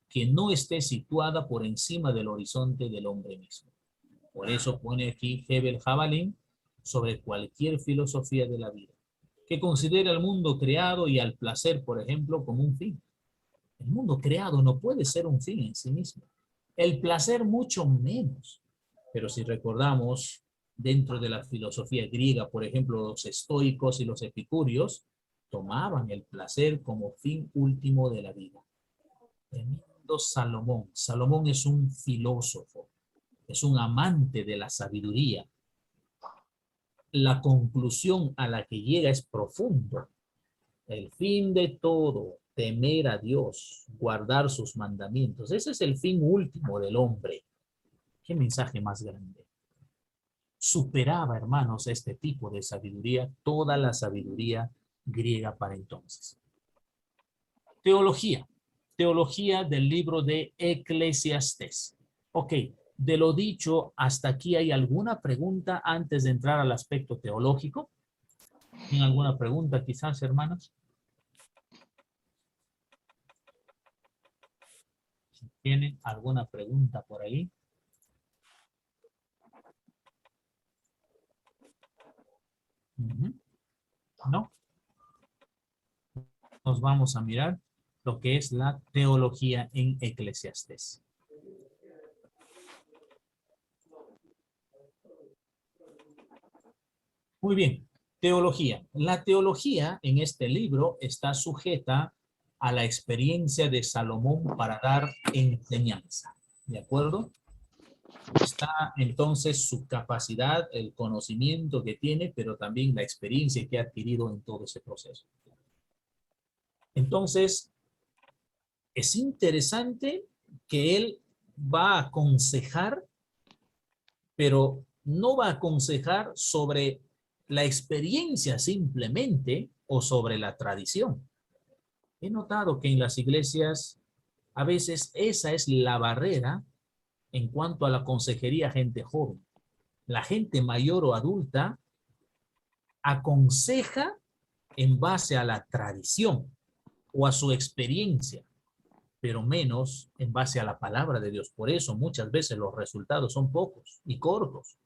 que no esté situada por encima del horizonte del hombre mismo. Por eso pone aquí Hebel Jabalín sobre cualquier filosofía de la vida, que considera el mundo creado y al placer, por ejemplo, como un fin. El mundo creado no puede ser un fin en sí mismo. El placer mucho menos. Pero si recordamos, dentro de la filosofía griega, por ejemplo, los estoicos y los epicúreos tomaban el placer como fin último de la vida. Tremendo Salomón. Salomón es un filósofo, es un amante de la sabiduría. La conclusión a la que llega es profundo. El fin de todo, temer a Dios, guardar sus mandamientos. Ese es el fin último del hombre. ¿Qué mensaje más grande? Superaba, hermanos, este tipo de sabiduría, toda la sabiduría griega para entonces. Teología. Teología del libro de Eclesiastés. Ok, de lo dicho, hasta aquí hay alguna pregunta antes de entrar al aspecto teológico. ¿Tienen alguna pregunta quizás, hermanos? ¿Tienen alguna pregunta por ahí? ¿No? Nos vamos a mirar lo que es la teología en Eclesiastés. Muy bien, teología. La teología en este libro está sujeta a la experiencia de Salomón para dar enseñanza. ¿De acuerdo? Está entonces su capacidad, el conocimiento que tiene, pero también la experiencia que ha adquirido en todo ese proceso. Entonces, es interesante que él va a aconsejar, pero no va a aconsejar sobre la experiencia simplemente o sobre la tradición. He notado que en las iglesias a veces esa es la barrera en cuanto a la consejería a gente joven. La gente mayor o adulta aconseja en base a la tradición o a su experiencia, pero menos en base a la palabra de Dios. Por eso muchas veces los resultados son pocos y cortos.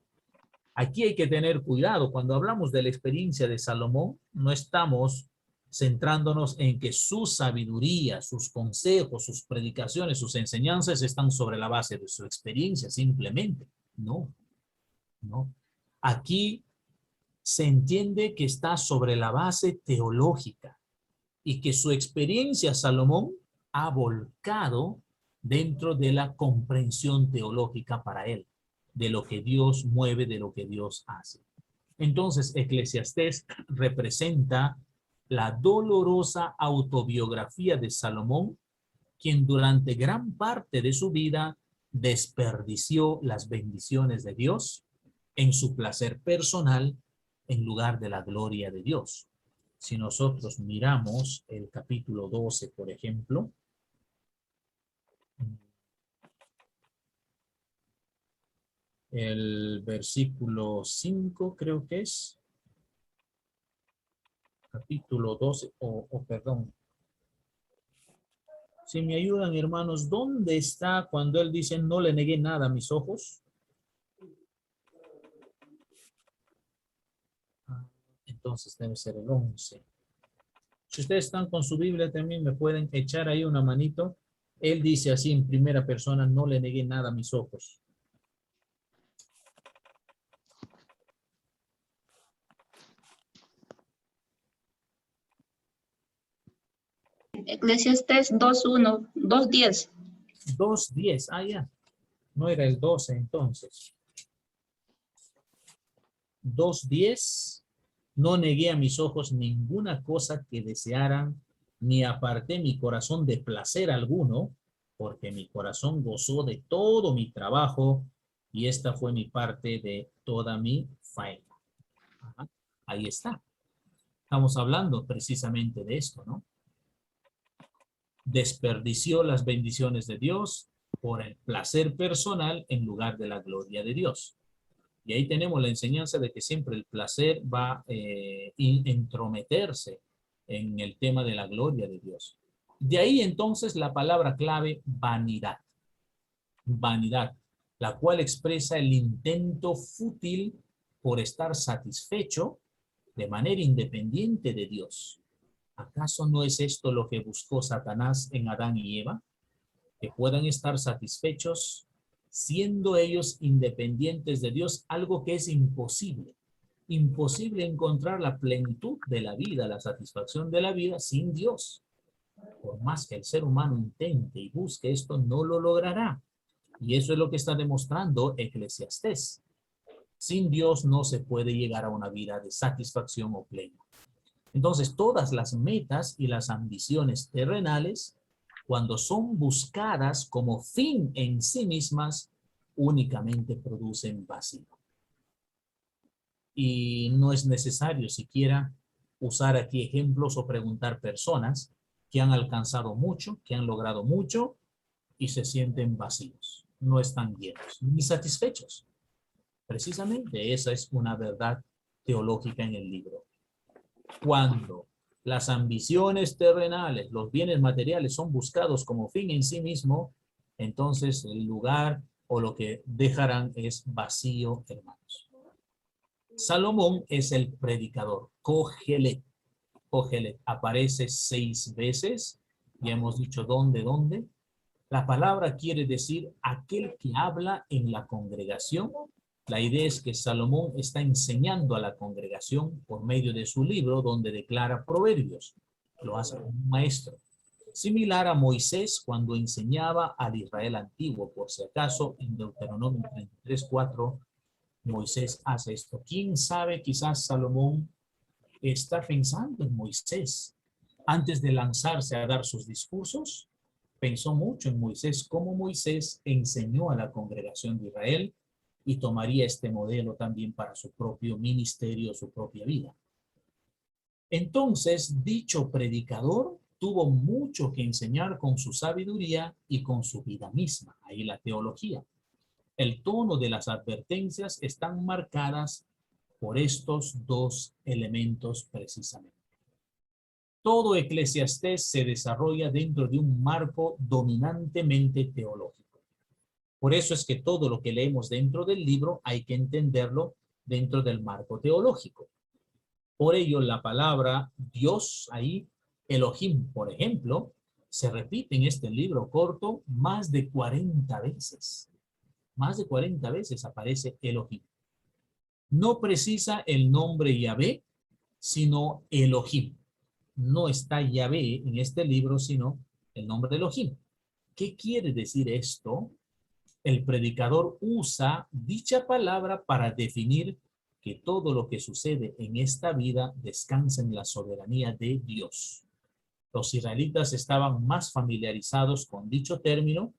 Aquí hay que tener cuidado. Cuando hablamos de la experiencia de Salomón, no estamos centrándonos en que su sabiduría, sus consejos, sus predicaciones, sus enseñanzas están sobre la base de su experiencia simplemente. No, no. Aquí se entiende que está sobre la base teológica y que su experiencia Salomón ha volcado dentro de la comprensión teológica para él, de lo que Dios mueve, de lo que Dios hace. Entonces, Eclesiastés representa la dolorosa autobiografía de Salomón, quien durante gran parte de su vida desperdició las bendiciones de Dios en su placer personal en lugar de la gloria de Dios. Si nosotros miramos el capítulo 12, por ejemplo, el versículo 5 creo que es, capítulo 12, perdón. Si me ayudan, hermanos, ¿dónde está cuando él dice no le negué nada a mis ojos? Entonces debe ser el 11. Si ustedes están con su Biblia también me pueden echar ahí una manito. Él dice así en primera persona, no le negué nada a mis ojos. Eclesiastés 2:1, 2:10. 2:10, ya. No era el 12 entonces. 2:10. No negué a mis ojos ninguna cosa que desearan, ni aparté mi corazón de placer alguno, porque mi corazón gozó de todo mi trabajo, y esta fue mi parte de toda mi faena. Ajá. Ahí está. Estamos hablando precisamente de esto, ¿no? Desperdició las bendiciones de Dios por el placer personal en lugar de la gloria de Dios. Y ahí tenemos la enseñanza de que siempre el placer va a entrometerse en el tema de la gloria de Dios. De ahí entonces la palabra clave vanidad. Vanidad, la cual expresa el intento fútil por estar satisfecho de manera independiente de Dios. ¿Acaso no es esto lo que buscó Satanás en Adán y Eva? Que puedan estar satisfechos siendo ellos independientes de Dios, algo que es imposible. Imposible encontrar la plenitud de la vida, la satisfacción de la vida sin Dios. Por más que el ser humano intente y busque esto, no lo logrará. Y eso es lo que está demostrando Eclesiastés. Sin Dios no se puede llegar a una vida de satisfacción o plena. Entonces, todas las metas y las ambiciones terrenales, cuando son buscadas como fin en sí mismas, únicamente producen vacío. Y no es necesario siquiera usar aquí ejemplos o preguntar personas que han alcanzado mucho, que han logrado mucho y se sienten vacíos. No están llenos ni satisfechos. Precisamente esa es una verdad teológica en el libro. Cuando las ambiciones terrenales, los bienes materiales son buscados como fin en sí mismo, entonces el lugar o lo que dejarán es vacío, hermanos. Salomón es el predicador. Cogelet. Cogelet aparece 6 veces. Ya hemos dicho dónde. La palabra quiere decir aquel que habla en la congregación. La idea es que Salomón está enseñando a la congregación por medio de su libro donde declara proverbios. Lo hace como un maestro. Similar a Moisés cuando enseñaba al Israel antiguo. Por si acaso, en Deuteronomio 33:4, Moisés hace esto. ¿Quién sabe? Quizás Salomón está pensando en Moisés. Antes de lanzarse a dar sus discursos, pensó mucho en Moisés, cómo Moisés enseñó a la congregación de Israel y tomaría este modelo también para su propio ministerio, su propia vida. Entonces, dicho predicador tuvo mucho que enseñar con su sabiduría y con su vida misma. Ahí la teología. El tono de las advertencias están marcadas por estos 2 elementos precisamente. Todo Eclesiastés se desarrolla dentro de un marco dominantemente teológico. Por eso es que todo lo que leemos dentro del libro hay que entenderlo dentro del marco teológico. Por ello, la palabra Dios ahí, Elohim, por ejemplo, se repite en este libro corto más de 40 veces. Más de 40 veces aparece Elohim. No precisa el nombre Yahvé, sino Elohim. No está Yahvé en este libro, sino el nombre de Elohim. ¿Qué quiere decir esto? El predicador usa dicha palabra para definir que todo lo que sucede en esta vida descansa en la soberanía de Dios. Los israelitas estaban más familiarizados con dicho término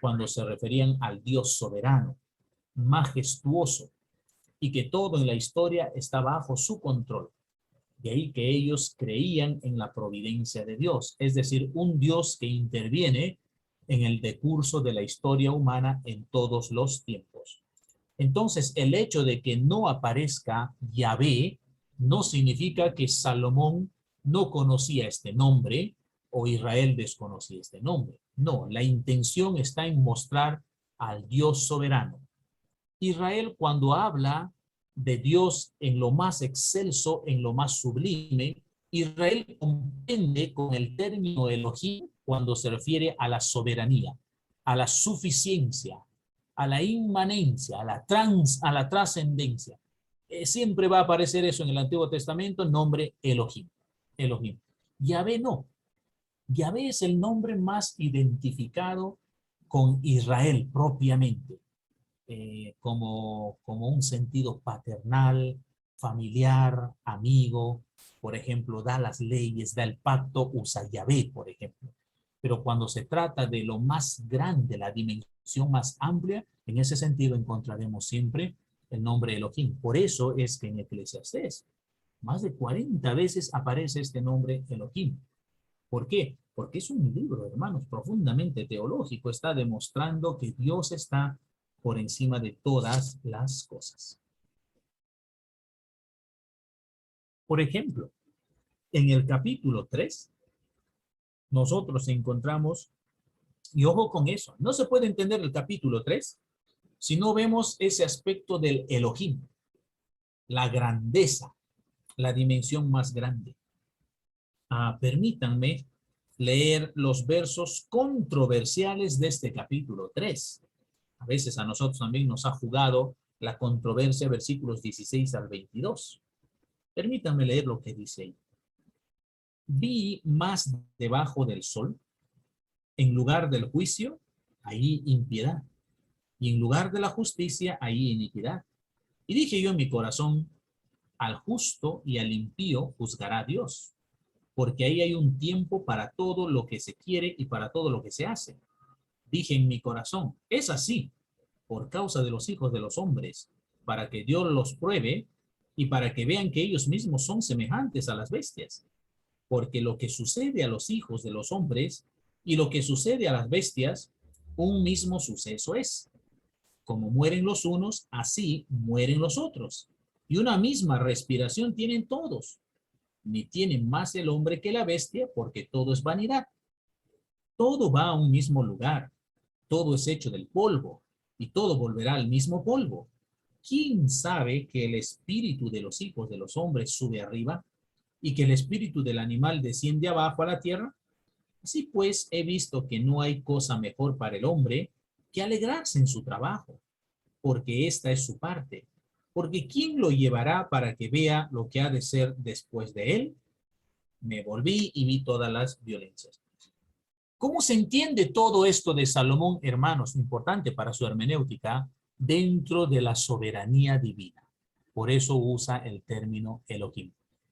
cuando se referían al Dios soberano, majestuoso, y que todo en la historia está bajo su control. De ahí que ellos creían en la providencia de Dios, es decir, un Dios que interviene en el decurso de la historia humana en todos los tiempos. Entonces, el hecho de que no aparezca Yahvé no significa que Salomón no conocía este nombre o Israel desconocía este nombre. No, la intención está en mostrar al Dios soberano. Israel, cuando habla de Dios en lo más excelso, en lo más sublime, Israel comprende con el término Elohim cuando se refiere a la soberanía, a la suficiencia, a la inmanencia, a la trascendencia. Siempre va a aparecer eso en el Antiguo Testamento, nombre Elohim. Elohim. Yahvé no. Yahvé es el nombre más identificado con Israel propiamente, como un sentido paternal, familiar, amigo. Por ejemplo, da las leyes, da el pacto, usa Yahvé, por ejemplo. Pero cuando se trata de lo más grande, la dimensión más amplia, en ese sentido encontraremos siempre el nombre Elohim. Por eso es que en Eclesiastés más de 40 veces aparece este nombre Elohim. ¿Por qué? Porque es un libro, hermanos, profundamente teológico. Está demostrando que Dios está por encima de todas las cosas. Por ejemplo, en el capítulo 3, nosotros encontramos, y ojo con eso, no se puede entender el capítulo 3 si no vemos ese aspecto del Elohim, la grandeza, la dimensión más grande. Permítanme leer los versos controversiales de este capítulo 3. A veces a nosotros también nos ha jugado la controversia, versículos 16 al 22. Permítanme leer lo que dice ahí. Vi más debajo del sol, en lugar del juicio, ahí impiedad, y en lugar de la justicia, ahí iniquidad. Y dije yo en mi corazón, al justo y al impío juzgará Dios, porque ahí hay un tiempo para todo lo que se quiere y para todo lo que se hace. Dije en mi corazón, es así, por causa de los hijos de los hombres, para que Dios los pruebe y para que vean que ellos mismos son semejantes a las bestias. Porque lo que sucede a los hijos de los hombres y lo que sucede a las bestias, un mismo suceso es. Como mueren los unos, así mueren los otros. Y una misma respiración tienen todos. Ni tiene más el hombre que la bestia, porque todo es vanidad. Todo va a un mismo lugar. Todo es hecho del polvo, y todo volverá al mismo polvo. ¿Quién sabe que el espíritu de los hijos de los hombres sube arriba, y que el espíritu del animal desciende abajo a la tierra? Así pues, he visto que no hay cosa mejor para el hombre que alegrarse en su trabajo, porque esta es su parte. Porque ¿quién lo llevará para que vea lo que ha de ser después de él? Me volví y vi todas las violencias. ¿Cómo se entiende todo esto de Salomón, hermanos? Importante para su hermenéutica, dentro de la soberanía divina. Por eso usa el término Elohim.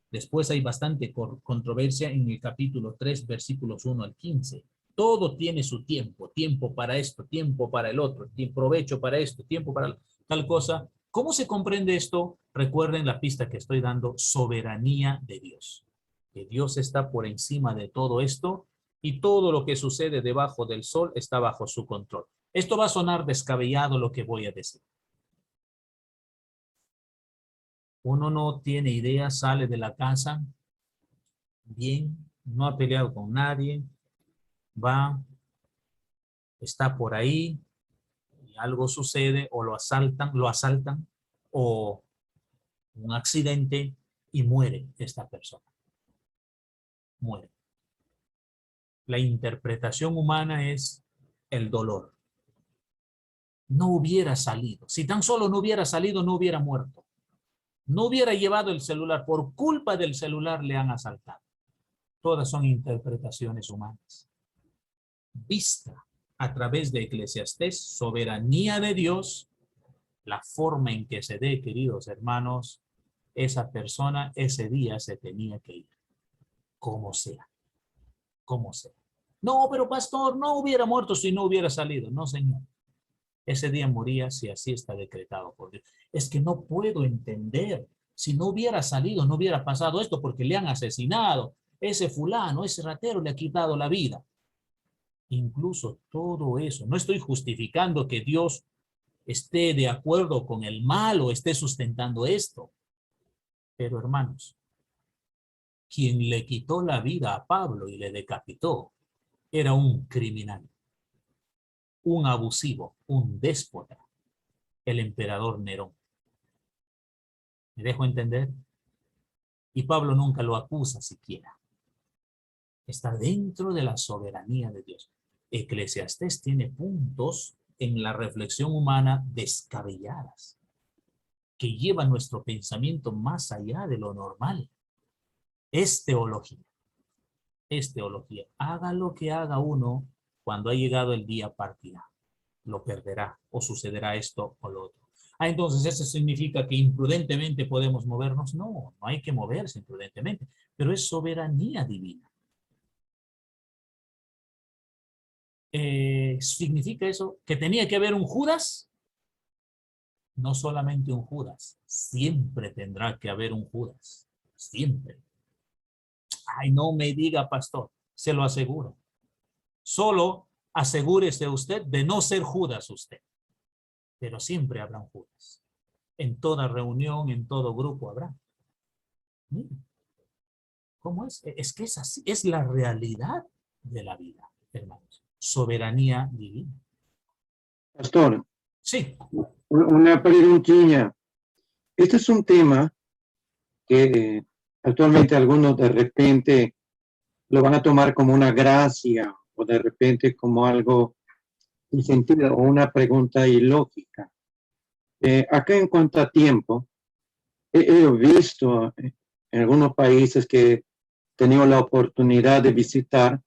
Después hay bastante controversia en el capítulo 3, versículos 1 al 15. Todo tiene su tiempo, tiempo para esto, tiempo para el otro, provecho para esto, tiempo para tal cosa. ¿Cómo se comprende esto? Recuerden la pista que estoy dando, soberanía de Dios. Que Dios está por encima de todo esto y todo lo que sucede debajo del sol está bajo su control. Esto va a sonar descabellado lo que voy a decir. Uno no tiene idea, sale de la casa, bien, no ha peleado con nadie, va, está por ahí, y algo sucede, o lo asaltan, o un accidente, y muere esta persona. Muere. La interpretación humana es el dolor. No hubiera salido. Si tan solo no hubiera salido, no hubiera muerto. No hubiera llevado el celular. Por culpa del celular le han asaltado. Todas son interpretaciones humanas. Vista a través de Eclesiastés, soberanía de Dios, la forma en que se dé, queridos hermanos, esa persona ese día se tenía que ir. Como sea. Como sea. No, pero pastor, no hubiera muerto si no hubiera salido. No, señor. Ese día moría si así está decretado por Dios. Es que no puedo entender. Si no hubiera salido, no hubiera pasado esto porque le han asesinado. Ese fulano, ese ratero le ha quitado la vida. Incluso todo eso. No estoy justificando que Dios esté de acuerdo con el mal o esté sustentando esto. Pero hermanos, quien le quitó la vida a Pablo y le decapitó era un criminal, un abusivo, un déspota, el emperador Nerón. ¿Me dejo entender? Y Pablo nunca lo acusa siquiera. Está dentro de la soberanía de Dios. Eclesiastés tiene puntos en la reflexión humana descabelladas que llevan nuestro pensamiento más allá de lo normal. Es teología. es teología. Haga lo que haga uno, cuando ha llegado el día partirá. Lo perderá o sucederá esto o lo otro. Entonces eso significa que imprudentemente podemos movernos. No, no hay que moverse imprudentemente, pero es soberanía divina. ¿Significa eso que tenía que haber un Judas? No solamente un Judas, siempre tendrá que haber un Judas, siempre. Ay, no me diga, pastor, se lo aseguro. Solo asegúrese usted de no ser Judas usted, pero siempre habrá un Judas. En toda reunión, en todo grupo habrá. Miren, ¿cómo es? Es que es así, es la realidad de la vida, hermanos. Soberanía divina. Pastor, Sí. una preguntilla. Este es un tema que actualmente algunos de repente lo van a tomar como una gracia o de repente como algo sin sentido o una pregunta ilógica. Acá en cuanto a tiempo, he visto en algunos países que he tenido la oportunidad de visitar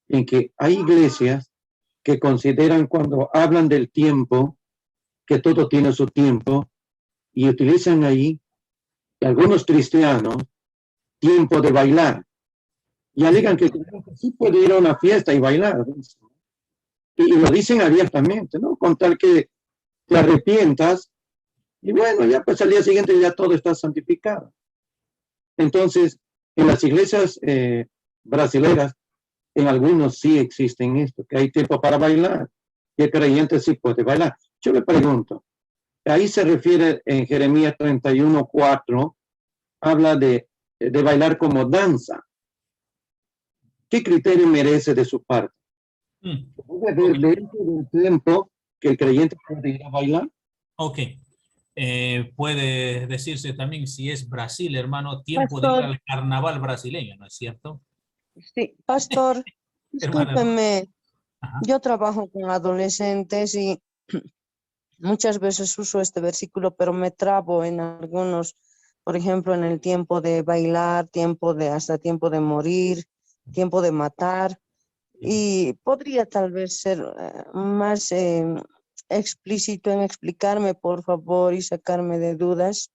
en que hay iglesias que consideran cuando hablan del tiempo, que todo tiene su tiempo, y utilizan ahí, algunos cristianos, tiempo de bailar. Y alegan que sí puede ir a una fiesta y bailar. Y lo dicen abiertamente, ¿no? Con tal que te arrepientas, y bueno, ya pues al día siguiente ya todo está santificado. Entonces, en las iglesias brasileras, en algunos sí existen esto, que hay tiempo para bailar, y el creyente sí puede bailar. Yo le pregunto, ahí se refiere en Jeremías 31:4, habla de bailar como danza. ¿Qué criterio merece de su parte? ¿Puede haber dentro del tiempo que el creyente puede ir a bailar? Ok. Puede decirse también, si es Brasil, hermano, tiempo de ir Pastor, al carnaval brasileño, ¿no es cierto? sí, pastor, Hermana, discúlpeme, ajá. yo trabajo con adolescentes y muchas veces uso este versículo, pero me trabo en algunos, por ejemplo, en el tiempo de bailar, hasta tiempo de morir, tiempo de matar, y podría tal vez ser más explícito en explicarme, por favor, y sacarme de dudas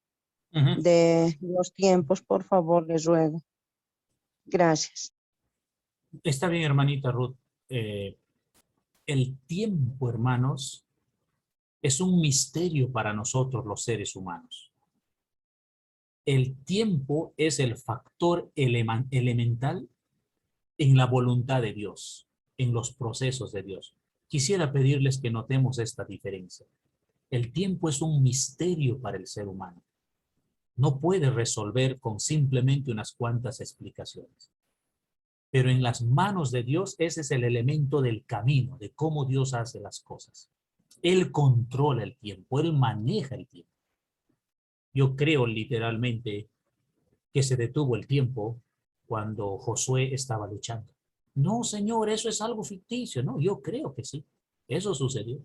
Ujú. de los tiempos, por favor, les ruego. Gracias. Está bien, hermanita Ruth. El tiempo, hermanos, es un misterio para nosotros los seres humanos. El tiempo es el factor elemental en la voluntad de Dios, en los procesos de Dios. Quisiera pedirles que notemos esta diferencia. El tiempo es un misterio para el ser humano. No puede resolver con simplemente unas cuantas explicaciones. Pero en las manos de Dios, ese es el elemento del camino, de cómo Dios hace las cosas. Él controla el tiempo, Él maneja el tiempo. Yo creo literalmente que se detuvo el tiempo cuando Josué estaba luchando. No, Señor, eso es algo ficticio. No, yo creo que sí. Eso sucedió.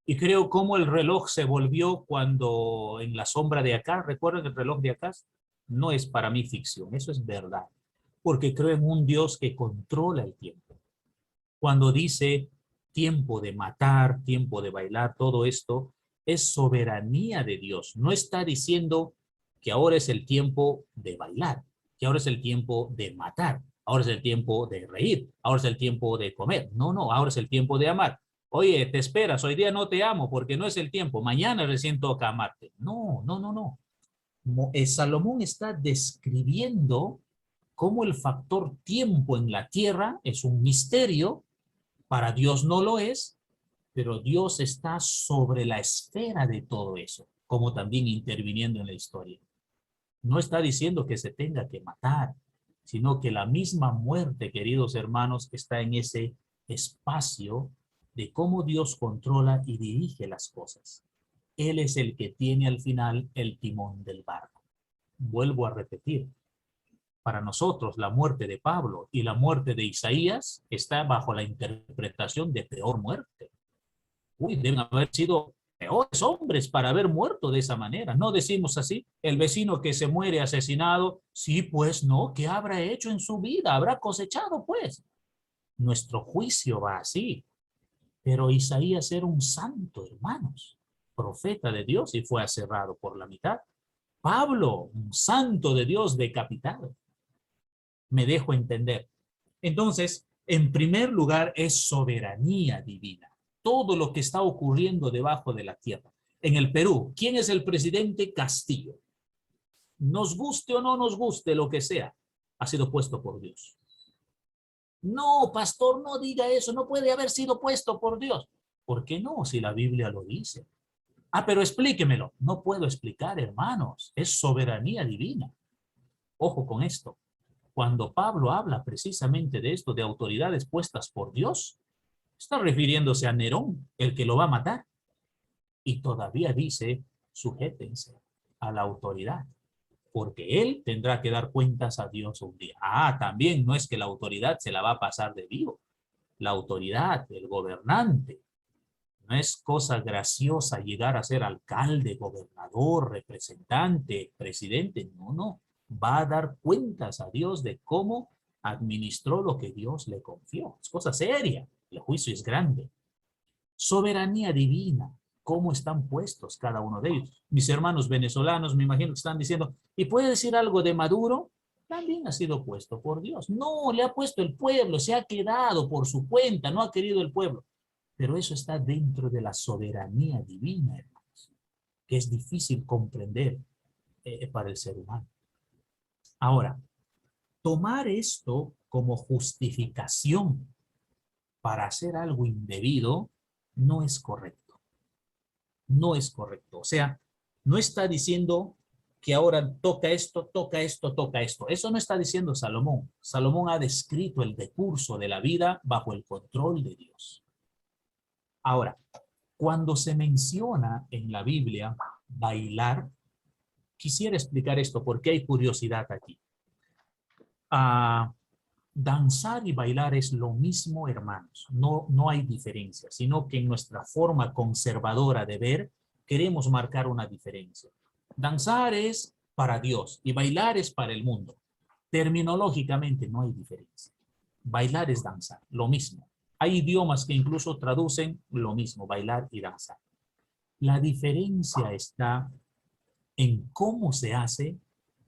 Y creo cómo el reloj se volvió cuando en la sombra de Acá, ¿recuerdan el reloj de Acá? No es para mí ficción, eso es verdad. Porque creo en un Dios que controla el tiempo. Cuando dice tiempo de matar, tiempo de bailar, todo esto es soberanía de Dios. No está diciendo que ahora es el tiempo de bailar, que ahora es el tiempo de matar, ahora es el tiempo de reír, ahora es el tiempo de comer. No, no, ahora es el tiempo de amar. Oye, te esperas, hoy día no te amo porque no es el tiempo, mañana recién toca amarte. No, no, no, no. Salomón está describiendo cómo el factor tiempo en la tierra es un misterio, para Dios no lo es, pero Dios está sobre la esfera de todo eso, como también interviniendo en la historia. No está diciendo que se tenga que matar, sino que la misma muerte, queridos hermanos, está en ese espacio de cómo Dios controla y dirige las cosas. Él es el que tiene al final el timón del barco. Vuelvo a repetir, para nosotros la muerte de Pablo y la muerte de Isaías está bajo la interpretación de peor muerte. Uy, deben haber sido peores hombres para haber muerto de esa manera. No decimos así, el vecino que se muere asesinado, sí, pues no, ¿qué habrá hecho en su vida? Habrá cosechado, pues. Nuestro juicio va así. Pero Isaías era un santo, hermanos, profeta de Dios y fue aserrado por la mitad. Pablo, un santo de Dios decapitado. Me dejo entender. Entonces, en primer lugar, es soberanía divina. Todo lo que está ocurriendo debajo de la tierra. En el Perú, ¿quién es el presidente? Castillo. Nos guste o no nos guste, lo que sea, ha sido puesto por Dios. No, pastor, no diga eso, no puede haber sido puesto por Dios. ¿Por qué no? Si la Biblia lo dice. Ah, pero explíquemelo. No puedo explicar, hermanos. Es soberanía divina. Ojo con esto. Cuando Pablo habla precisamente de esto, de autoridades puestas por Dios, está refiriéndose a Nerón, el que lo va a matar. Y todavía dice, sujétense a la autoridad, porque él tendrá que dar cuentas a Dios un día. Ah, también no es que la autoridad se la va a pasar de vivo. La autoridad, el gobernante, no es cosa graciosa llegar a ser alcalde, gobernador, representante, presidente. No, no. Va a dar cuentas a Dios de cómo administró lo que Dios le confió. Es cosa seria. El juicio es grande. Soberanía divina. ¿Cómo están puestos cada uno de ellos? Mis hermanos venezolanos me imagino que están diciendo, ¿y puede decir algo de Maduro? También ha sido puesto por Dios. No, le ha puesto el pueblo, se ha quedado por su cuenta, no ha querido el pueblo. Pero eso está dentro de la soberanía divina, hermanos, que es difícil comprender para el ser humano. Ahora, tomar esto como justificación para hacer algo indebido no es correcto. No es correcto. O sea, no está diciendo que ahora toca esto, toca esto, toca esto. Eso no está diciendo Salomón. Salomón ha descrito el decurso de la vida bajo el control de Dios. Ahora, cuando se menciona en la Biblia bailar, quisiera explicar esto porque hay curiosidad aquí. Danzar y bailar es lo mismo, hermanos. No hay diferencia, sino que en nuestra forma conservadora de ver, queremos marcar una diferencia. Danzar es para Dios y bailar es para el mundo. Terminológicamente no hay diferencia. Bailar es danzar, lo mismo. Hay idiomas que incluso traducen lo mismo, bailar y danzar. La diferencia está en cómo se hace,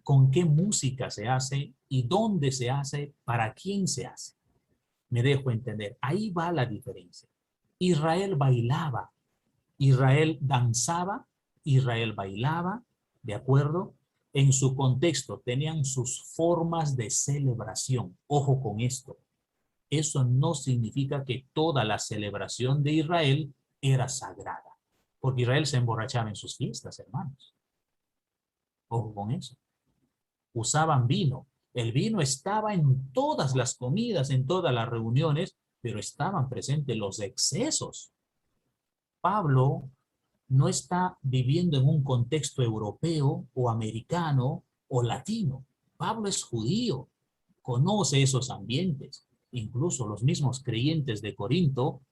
con qué música se hace y dónde se hace, para quién se hace. Me dejo entender. Ahí va la diferencia. Israel bailaba, Israel danzaba, Israel bailaba, ¿de acuerdo? En su contexto tenían sus formas de celebración. Ojo con esto. Eso no significa que toda la celebración de Israel era sagrada, porque Israel se emborrachaba en sus fiestas, hermanos. Ojo con eso. Usaban vino. El vino estaba en todas las comidas, en todas las reuniones, pero estaban presentes los excesos. Pablo no está viviendo en un contexto europeo o americano o latino. Pablo es judío, conoce esos ambientes. Incluso los mismos creyentes de Corinto,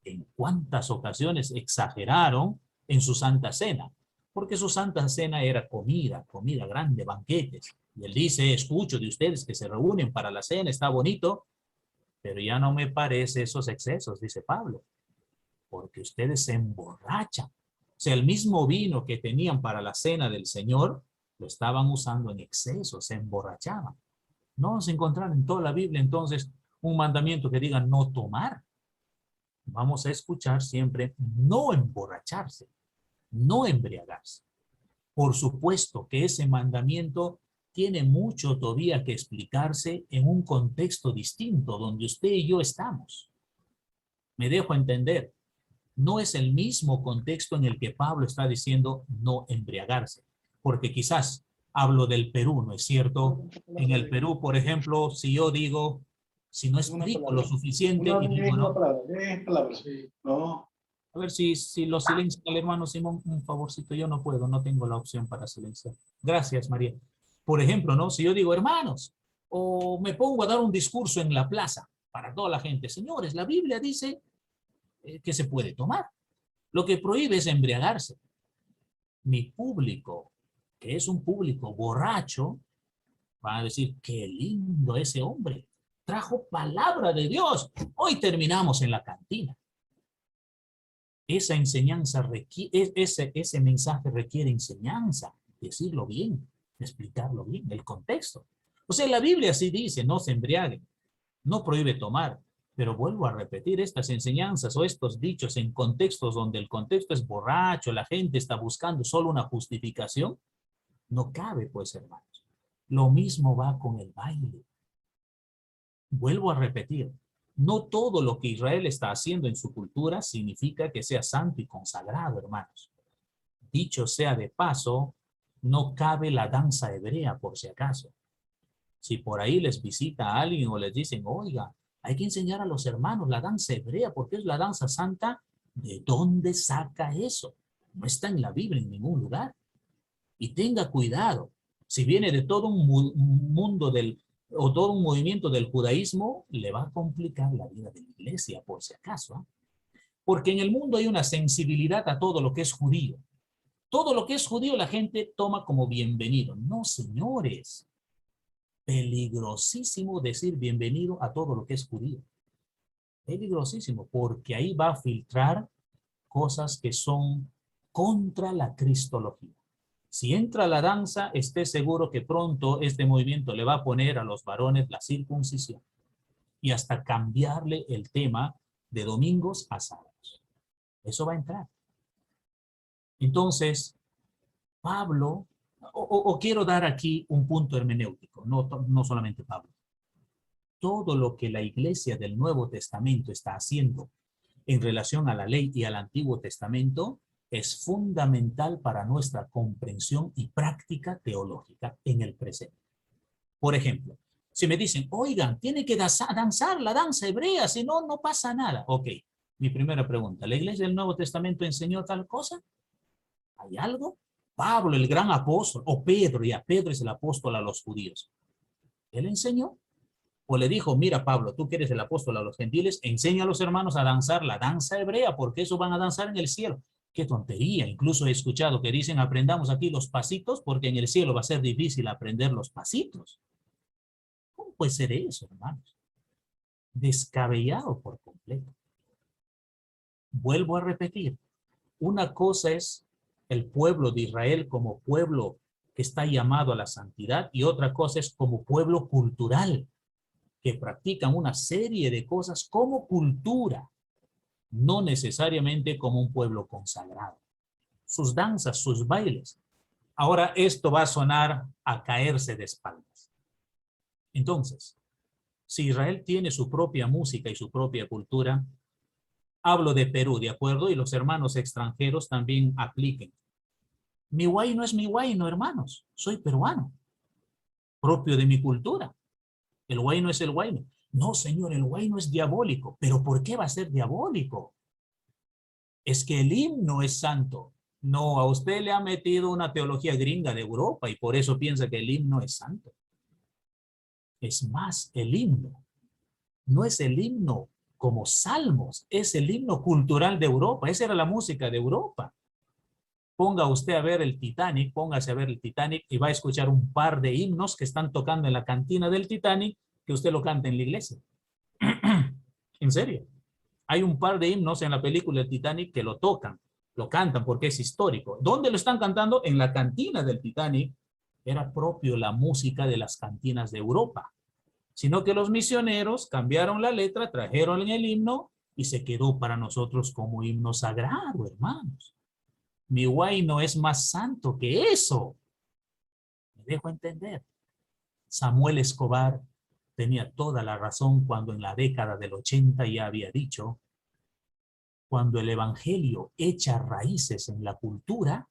en cuántas ocasiones exageraron en su Santa Cena, porque su Santa Cena era comida grande, banquetes. Y él dice, escucho de ustedes que se reúnen para la cena, está bonito, pero ya no me parece esos excesos, dice Pablo, porque ustedes se emborrachan. O sea, el mismo vino que tenían para la cena del Señor, lo estaban usando en exceso, se emborrachaban. No vamos a encontrar en toda la Biblia entonces un mandamiento que diga no tomar. Vamos a escuchar siempre no emborracharse, no embriagarse. Por supuesto que ese mandamiento tiene mucho todavía que explicarse en un contexto distinto donde usted y yo estamos. Me dejo entender. No es el mismo contexto en el que Pablo está diciendo no embriagarse, porque quizás hablo del Perú, ¿no es cierto? En el Perú, por ejemplo, si yo digo, si no explico lo suficiente y digo, no. No. A ver si lo silencia el hermano Simón, un favorcito, yo no puedo, no tengo la opción para silenciar. Gracias, María. Por ejemplo, ¿no? Si yo digo, hermanos, o me pongo a dar un discurso en la plaza para toda la gente, señores, la Biblia dice que se puede tomar. Lo que prohíbe es embriagarse. Mi público, que es un público borracho, van a decir, qué lindo ese hombre. Trajo palabra de Dios. Hoy terminamos en la cantina. Esa enseñanza requiere, ese mensaje requiere enseñanza, decirlo bien, explicarlo bien, el contexto. O sea, la Biblia sí dice, no se embriaguen, no prohíbe tomar, pero vuelvo a repetir estas enseñanzas o estos dichos en contextos donde el contexto es borracho, la gente está buscando solo una justificación, no cabe, pues, hermanos. Lo mismo va con el baile. Vuelvo a repetir, no todo lo que Israel está haciendo en su cultura significa que sea santo y consagrado, hermanos. Dicho sea de paso, no cabe la danza hebrea, por si acaso. Si por ahí les visita a alguien o les dicen, oiga, hay que enseñar a los hermanos la danza hebrea porque es la danza santa, ¿de dónde saca eso? No está en la Biblia en ningún lugar. Y tenga cuidado, si viene de todo un mundo o todo un movimiento del judaísmo, le va a complicar la vida de la iglesia, por si acaso. ¿Eh? Porque en el mundo hay una sensibilidad a todo lo que es judío. Todo lo que es judío la gente toma como bienvenido. No, señores. Peligrosísimo decir bienvenido a todo lo que es judío. Peligrosísimo, porque ahí va a filtrar cosas que son contra la cristología. Si entra la danza, esté seguro que pronto este movimiento le va a poner a los varones la circuncisión y hasta cambiarle el tema de domingos a sábados. Eso va a entrar. Entonces, Pablo, o quiero dar aquí un punto hermenéutico, no solamente Pablo. Todo lo que la iglesia del Nuevo Testamento está haciendo en relación a la ley y al Antiguo Testamento es fundamental para nuestra comprensión y práctica teológica en el presente. Por ejemplo, si me dicen, oigan, tiene que danzar la danza hebrea, si no, no pasa nada. Ok, mi primera pregunta, ¿la iglesia del Nuevo Testamento enseñó tal cosa? ¿Hay algo? Pablo, el gran apóstol, o Pedro, ya Pedro es el apóstol a los judíos. ¿Él enseñó? O le dijo, mira Pablo, tú que eres el apóstol a los gentiles, enseña a los hermanos a danzar la danza hebrea, porque eso van a danzar en el cielo. Qué tontería, incluso he escuchado que dicen aprendamos aquí los pasitos porque en el cielo va a ser difícil aprender los pasitos. ¿Cómo puede ser eso, hermanos? Descabellado por completo. Vuelvo a repetir, una cosa es el pueblo de Israel como pueblo que está llamado a la santidad y otra cosa es como pueblo cultural que practican una serie de cosas como cultura, no necesariamente como un pueblo consagrado. Sus danzas, sus bailes. Ahora esto va a sonar a caerse de espaldas. Entonces, si Israel tiene su propia música y su propia cultura, hablo de Perú, ¿de acuerdo? Y los hermanos extranjeros también apliquen. Mi huayno es mi huayno, hermanos. Soy peruano, propio de mi cultura. El huayno es el huayno. No, señor, el huayno es diabólico. ¿Pero por qué va a ser diabólico? Es que el himno es santo. No, a usted le ha metido una teología gringa de Europa y por eso piensa que el himno es santo. Es más, el himno no es el himno como salmos, es el himno cultural de Europa. Esa era la música de Europa. Ponga usted a ver el Titanic, póngase a ver el Titanic y va a escuchar un par de himnos que están tocando en la cantina del Titanic que usted lo canta en la iglesia. En serio. Hay un par de himnos en la película del Titanic que lo tocan, lo cantan porque es histórico. ¿Dónde lo están cantando? En la cantina del Titanic. Era propio la música de las cantinas de Europa. Sino que los misioneros cambiaron la letra, trajeron el himno y se quedó para nosotros como himno sagrado, hermanos. Mi huayno es más santo que eso. Me dejo entender. Samuel Escobar tenía toda la razón cuando en la década del 80 ya había dicho, cuando el evangelio echa raíces en la cultura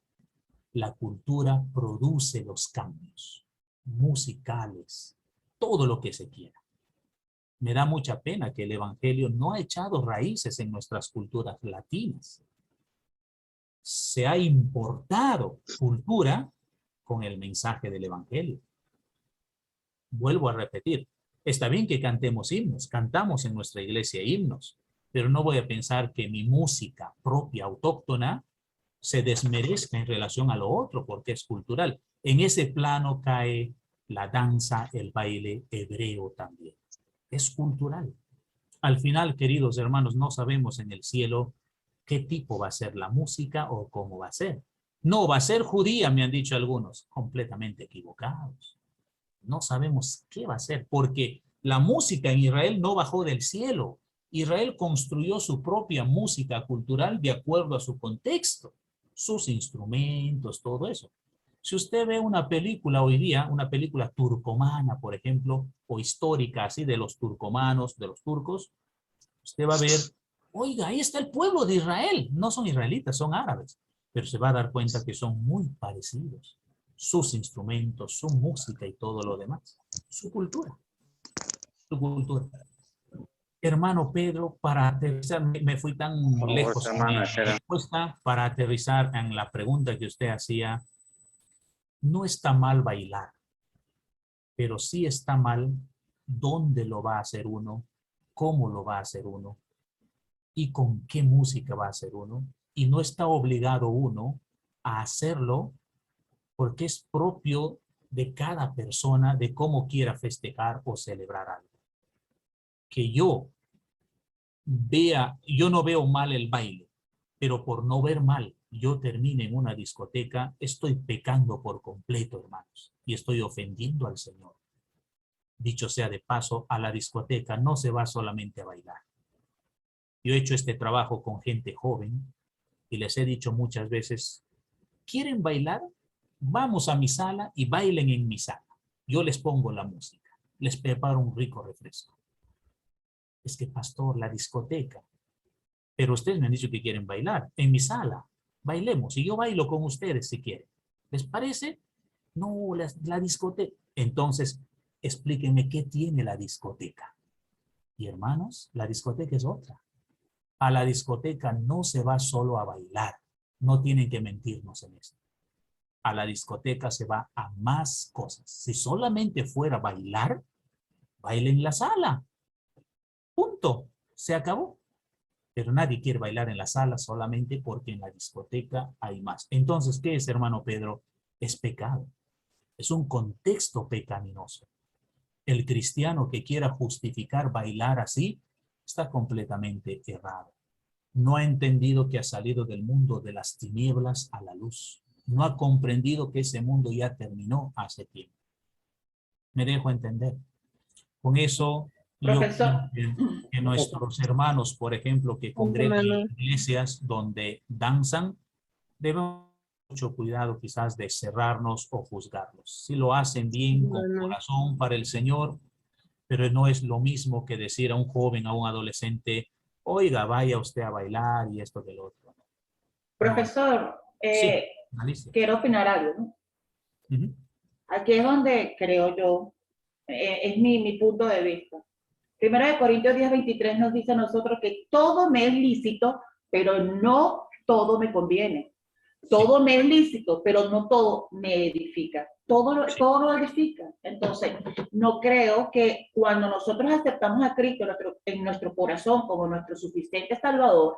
produce los cambios musicales, todo lo que se quiera. Me da mucha pena que el evangelio no ha echado raíces en nuestras culturas latinas. Se ha importado cultura con el mensaje del evangelio. Vuelvo a repetir, está bien que cantemos himnos, cantamos en nuestra iglesia himnos, pero no voy a pensar que mi música propia, autóctona, se desmerezca en relación a lo otro, porque es cultural. En ese plano cae la danza, el baile hebreo también. Es cultural. Al final, queridos hermanos, no sabemos en el cielo qué tipo va a ser la música o cómo va a ser. No, va a ser judía, me han dicho algunos, completamente equivocados. No sabemos qué va a ser, porque la música en Israel no bajó del cielo. Israel construyó su propia música cultural de acuerdo a su contexto, sus instrumentos, todo eso. Si usted ve una película hoy día, una película turcomana, por ejemplo, o histórica, así de los turcomanos, de los turcos, usted va a ver, oiga, ahí está el pueblo de Israel. No son israelitas, son árabes, pero se va a dar cuenta que son muy parecidos. Sus instrumentos, su música y todo lo demás. Su cultura. Su cultura. Hermano Pedro, para aterrizar, me fui tan lejos en mi respuesta, para aterrizar en la pregunta que usted hacía, no está mal bailar, pero sí está mal dónde lo va a hacer uno, cómo lo va a hacer uno y con qué música va a hacer uno. Y no está obligado uno a hacerlo porque es propio de cada persona de cómo quiera festejar o celebrar algo. Que yo no veo mal el baile, pero por no ver mal, yo termine en una discoteca, estoy pecando por completo, hermanos, y estoy ofendiendo al Señor. Dicho sea de paso, a la discoteca no se va solamente a bailar. Yo he hecho este trabajo con gente joven y les he dicho muchas veces, ¿quieren bailar? Vamos a mi sala y bailen en mi sala. Yo les pongo la música, les preparo un rico refresco. Es que, pastor, la discoteca. Pero ustedes me han dicho que quieren bailar en mi sala. Bailemos y yo bailo con ustedes si quieren. ¿Les parece? No, la discoteca. Entonces, explíquenme qué tiene la discoteca. Y hermanos, la discoteca es otra. A la discoteca no se va solo a bailar. No tienen que mentirnos en esto. A la discoteca se va a más cosas. Si solamente fuera bailar, baile en la sala. Punto. Se acabó. Pero nadie quiere bailar en la sala solamente porque en la discoteca hay más. Entonces, ¿qué es, hermano Pedro? Es pecado. Es un contexto pecaminoso. El cristiano que quiera justificar bailar así está completamente errado. No ha entendido que ha salido del mundo de las tinieblas a la luz. No ha comprendido que ese mundo ya terminó hace tiempo. Me dejo entender. Con eso, Profesor. yo creo que nuestros hermanos, por ejemplo, que congregan en iglesias donde danzan, debemos tener mucho cuidado quizás de cerrarnos o juzgarlos. Si lo hacen bien, con corazón para el Señor, pero no es lo mismo que decir a un joven, a un adolescente, oiga, vaya usted a bailar y esto que lo otro. Profesor, Sí, quiero opinar algo, ¿no? Aquí es donde creo yo, es mi punto de vista. Primero de Corintios 10:23 nos dice a nosotros que todo me es lícito, pero no todo me conviene. Todo me es lícito, pero no todo me edifica. Todo lo edifica. Entonces, no creo que cuando nosotros aceptamos a Cristo en nuestro corazón como nuestro suficiente Salvador,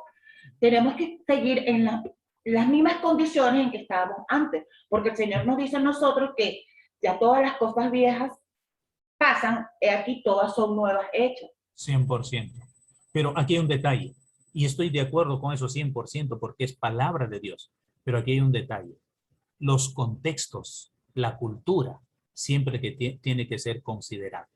tenemos que seguir en las mismas condiciones en que estábamos antes, porque el Señor nos dice a nosotros que ya todas las cosas viejas pasan, aquí todas son nuevas hechas. 100%. Pero aquí hay un detalle, y estoy de acuerdo con eso 100% porque es palabra de Dios, pero aquí hay un detalle. Los contextos, la cultura, siempre que tiene que ser considerado.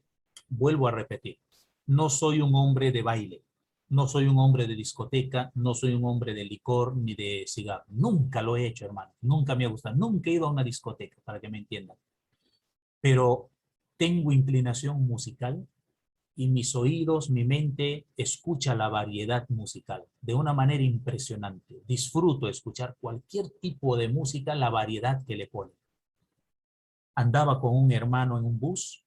Vuelvo a repetir, no soy un hombre de baile, no soy un hombre de discoteca, no soy un hombre de licor ni de cigarro. Nunca lo he hecho, hermano. Nunca me ha gustado. Nunca he ido a una discoteca, para que me entiendan. Pero tengo inclinación musical y mis oídos, mi mente escucha la variedad musical de una manera impresionante. Disfruto escuchar cualquier tipo de música, la variedad que le pone. Andaba con un hermano en un bus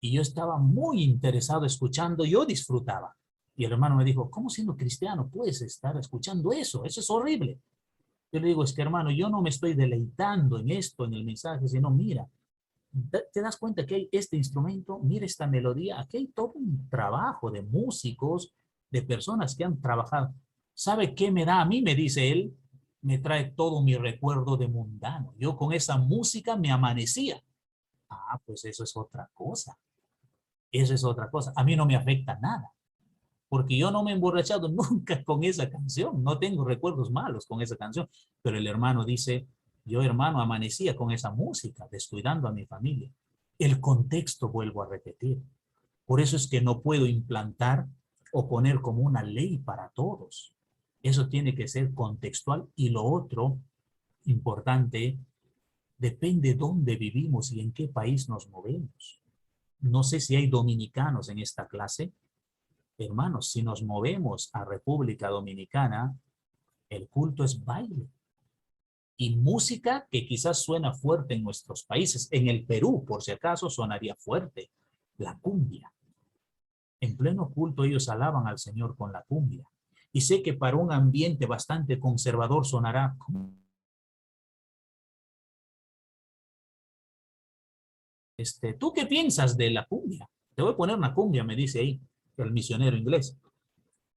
y yo estaba muy interesado escuchando, yo disfrutaba. Y el hermano me dijo, ¿cómo siendo cristiano puedes estar escuchando eso? Eso es horrible. Yo le digo, es que hermano, yo no me estoy deleitando en esto, en el mensaje, sino mira, te das cuenta que hay este instrumento, mira esta melodía, aquí hay todo un trabajo de músicos de personas que han trabajado. ¿Sabe qué me da a mí? Me dice él, me trae todo mi recuerdo de mundano. Yo con esa música me amanecía. Ah, pues eso es otra cosa. Eso es otra cosa. A mí no me afecta nada, porque yo no me he emborrachado nunca con esa canción. No tengo recuerdos malos con esa canción. Pero el hermano dice, yo hermano amanecía con esa música, descuidando a mi familia. El contexto, vuelvo a repetir. Por eso es que no puedo implantar o poner como una ley para todos. Eso tiene que ser contextual. Y lo otro importante, depende dónde vivimos y en qué país nos movemos. No sé si hay dominicanos en esta clase. Hermanos, si nos movemos a República Dominicana, el culto es baile. Y música que quizás suena fuerte en nuestros países. En el Perú, por si acaso, sonaría fuerte. La cumbia. En pleno culto ellos alaban al Señor con la cumbia. Y sé que para un ambiente bastante conservador sonará... ¿Tú qué piensas de la cumbia? Te voy a poner una cumbia, me dice ahí el misionero inglés.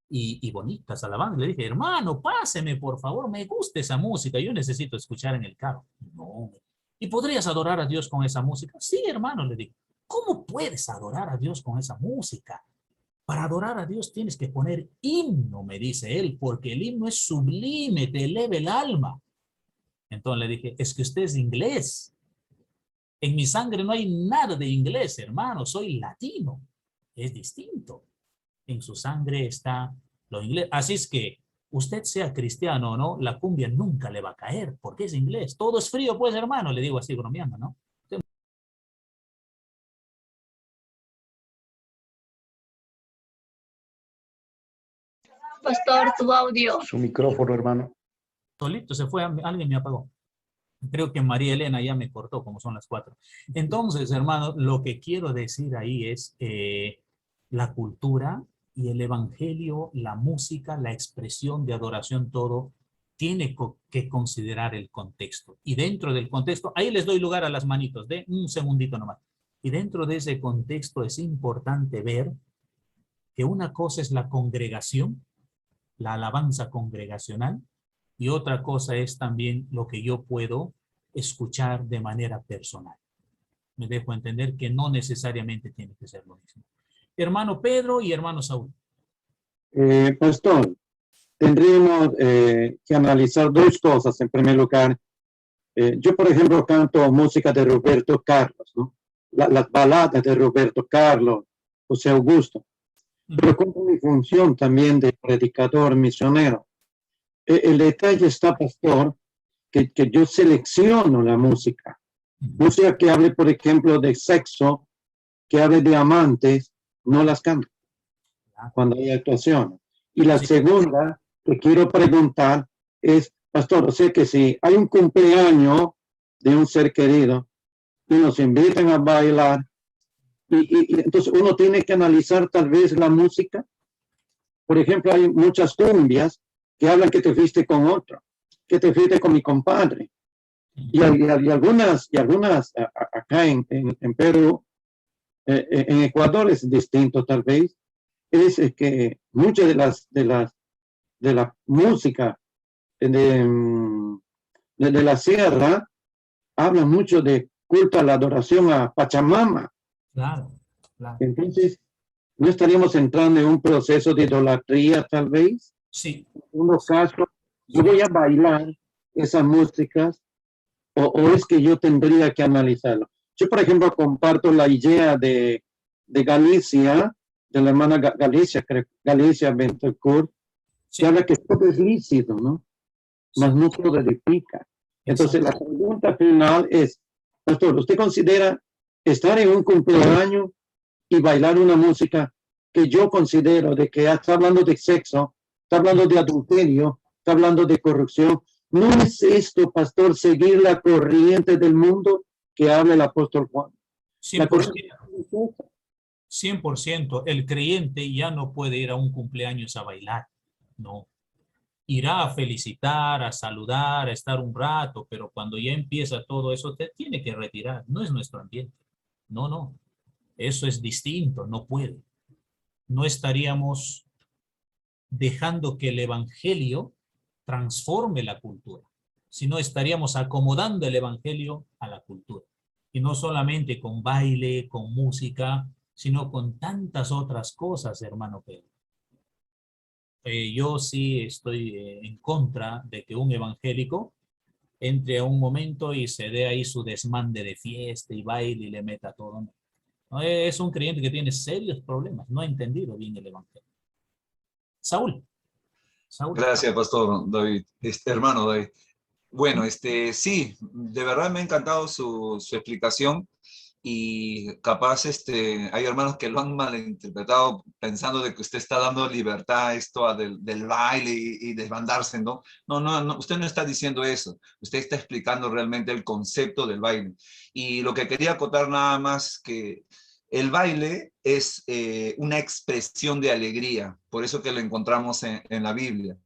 Y bonitas alabanzas. Le dije, hermano, páseme, por favor, me gusta esa música, yo necesito escuchar en el carro. No. ¿Y podrías adorar a Dios con esa música? Sí, hermano, le digo. ¿Cómo puedes adorar a Dios con esa música? Para adorar a Dios tienes que poner himno, me dice él, porque el himno es sublime, te eleva el alma. Entonces le dije, es que usted es inglés. En mi sangre no hay nada de inglés, hermano, soy latino. Es distinto. En su sangre está lo inglés. Así es que usted sea cristiano o no, la cumbia nunca le va a caer, porque es inglés. Todo es frío, pues, hermano, le digo así bromeando, ¿no? Pastor, tu audio. Su micrófono, hermano. Solito se fue, alguien me apagó. Creo que María Elena ya me cortó, como son las 4. Entonces, hermano, lo que quiero decir ahí es la cultura y el evangelio, la música, la expresión de adoración, todo tiene que considerar el contexto. Y dentro del contexto, ahí les doy lugar a las manitos, de un segundito nomás. Y dentro de ese contexto es importante ver que una cosa es la congregación, la alabanza congregacional, y otra cosa es también lo que yo puedo escuchar de manera personal. Me dejo entender que no necesariamente tiene que ser lo mismo. Hermano Pedro y hermano Saúl. Pastor, tendríamos que analizar dos cosas. En primer lugar, yo, por ejemplo, canto música de Roberto Carlos, ¿no? Las baladas de Roberto Carlos, José Augusto. Pero como mi función también de predicador misionero. El detalle está, pastor, que yo selecciono la música. Música que hable, por ejemplo, de sexo, que hable de amantes, no las canto cuando hay actuación. Y la segunda que quiero preguntar es, pastor, o sea que si hay un cumpleaños de un ser querido y nos invitan a bailar, y entonces uno tiene que analizar tal vez la música. Por ejemplo, hay muchas cumbias que hablan que te fuiste con otro, que te fuiste con mi compadre. Y algunas acá en Perú, en Ecuador es distinto tal vez, es que muchas de la música de la sierra habla mucho de culto a la adoración a Pachamama. Claro, claro. Entonces, ¿no estaríamos entrando en un proceso de idolatría tal vez? Sí. En unos casos, yo voy a bailar esas músicas o es que yo tendría que analizarlo. Yo, por ejemplo, comparto la idea de Galicia, de la hermana Galicia Bentecourt, que habla que todo es lícito, ¿no? Mas no todo edifica. Entonces, la pregunta final es, pastor, ¿usted considera estar en un cumpleaños y bailar una música que yo considero de que está hablando de sexo, está hablando de adulterio, está hablando de corrupción? ¿No es esto, pastor, seguir la corriente del mundo que habla el apóstol Juan? 100%. 100%. El creyente ya no puede ir a un cumpleaños a bailar. No. Irá a felicitar, a saludar, a estar un rato, pero cuando ya empieza todo eso, te tiene que retirar. No es nuestro ambiente. No, no. Eso es distinto. No puede. No estaríamos dejando que el evangelio transforme la cultura. Si no, estaríamos acomodando el evangelio a la cultura. Y no solamente con baile, con música, sino con tantas otras cosas, hermano Pedro. Yo sí estoy en contra de que un evangélico entre a un momento y se dé ahí su desmande de fiesta y baile y le meta todo. No, es un creyente que tiene serios problemas, no ha entendido bien el evangelio. Saúl. Gracias, pastor David, hermano David. Bueno, sí, de verdad me ha encantado su explicación y capaz hay hermanos que lo han malinterpretado pensando de que usted está dando libertad a esto del baile y desbandarse, ¿no? No, usted no está diciendo eso. Usted está explicando realmente el concepto del baile. Y lo que quería acotar nada más que el baile es una expresión de alegría, por eso que lo encontramos en la Biblia.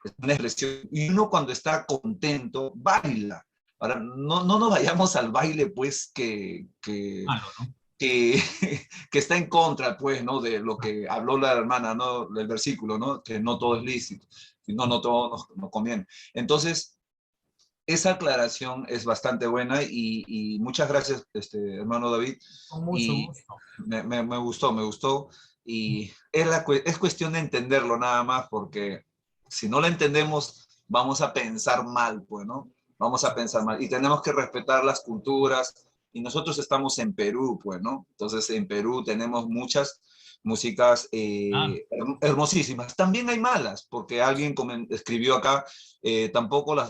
Es una expresión, y uno cuando está contento, baila. Ahora, no nos vayamos al baile, pues, que está en contra, pues, ¿no? De lo que habló la hermana, ¿no? Del versículo, ¿no? Que no todo es lícito, no todo nos conviene. Entonces, esa aclaración es bastante buena y muchas gracias, hermano David. Con mucho gusto. Me gustó. Y es cuestión de entenderlo nada más, porque si no lo entendemos, vamos a pensar mal, pues, ¿no? Vamos a pensar mal. Y tenemos que respetar las culturas. Y nosotros estamos en Perú, pues, ¿no? Entonces, en Perú tenemos muchas músicas hermosísimas. También hay malas, porque alguien escribió acá, tampoco las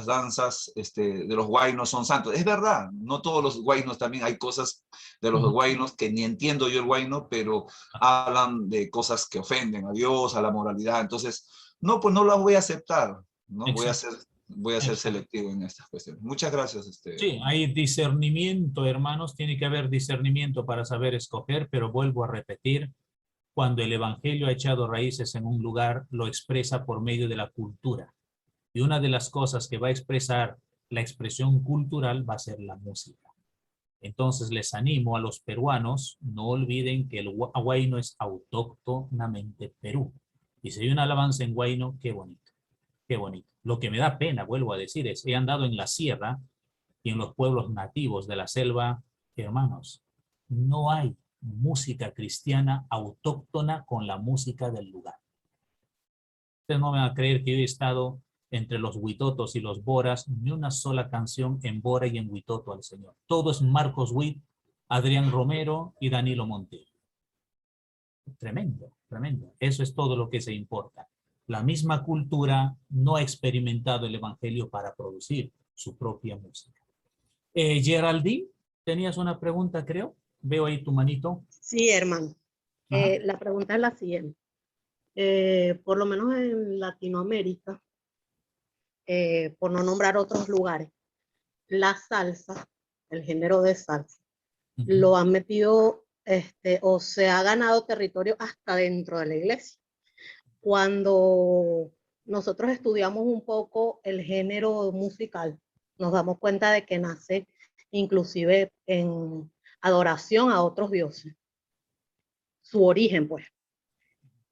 danzas de los huaynos son santos. Es verdad, no todos los huaynos, también hay cosas de los huaynos que ni entiendo yo el huayno, pero hablan de cosas que ofenden a Dios, a la moralidad. Entonces, no, pues no las voy a aceptar, ¿no? Voy a ser selectivo en estas cuestiones. Muchas gracias. Sí, hay discernimiento, hermanos, tiene que haber discernimiento para saber escoger, pero vuelvo a repetir, cuando el evangelio ha echado raíces en un lugar, lo expresa por medio de la cultura. Y una de las cosas que va a expresar la expresión cultural va a ser la música. Entonces les animo a los peruanos, no olviden que el huayno es autóctonamente Perú. Y si hay una alabanza en huayno, qué bonito, qué bonito. Lo que me da pena, vuelvo a decir, es he andado en la sierra y en los pueblos nativos de la selva, hermanos, no hay música cristiana autóctona con la música del lugar. Ustedes no van a creer que yo he estado entre los huitotos y los boras, ni una sola canción en bora y en huitoto al Señor. Todo es Marcos Witt, Adrián Romero y Danilo Montero. Tremendo, tremendo. Eso es todo lo que se importa. La misma cultura no ha experimentado el evangelio para producir su propia música. Geraldine, tenías una pregunta, creo. Veo ahí tu manito. Sí, hermano. La pregunta es la siguiente. Por lo menos en Latinoamérica, por no nombrar otros lugares, la salsa, el género de salsa, lo han metido o se ha ganado territorio hasta dentro de la iglesia. Cuando nosotros estudiamos un poco el género musical, nos damos cuenta de que nace inclusive en adoración a otros dioses, su origen, pues.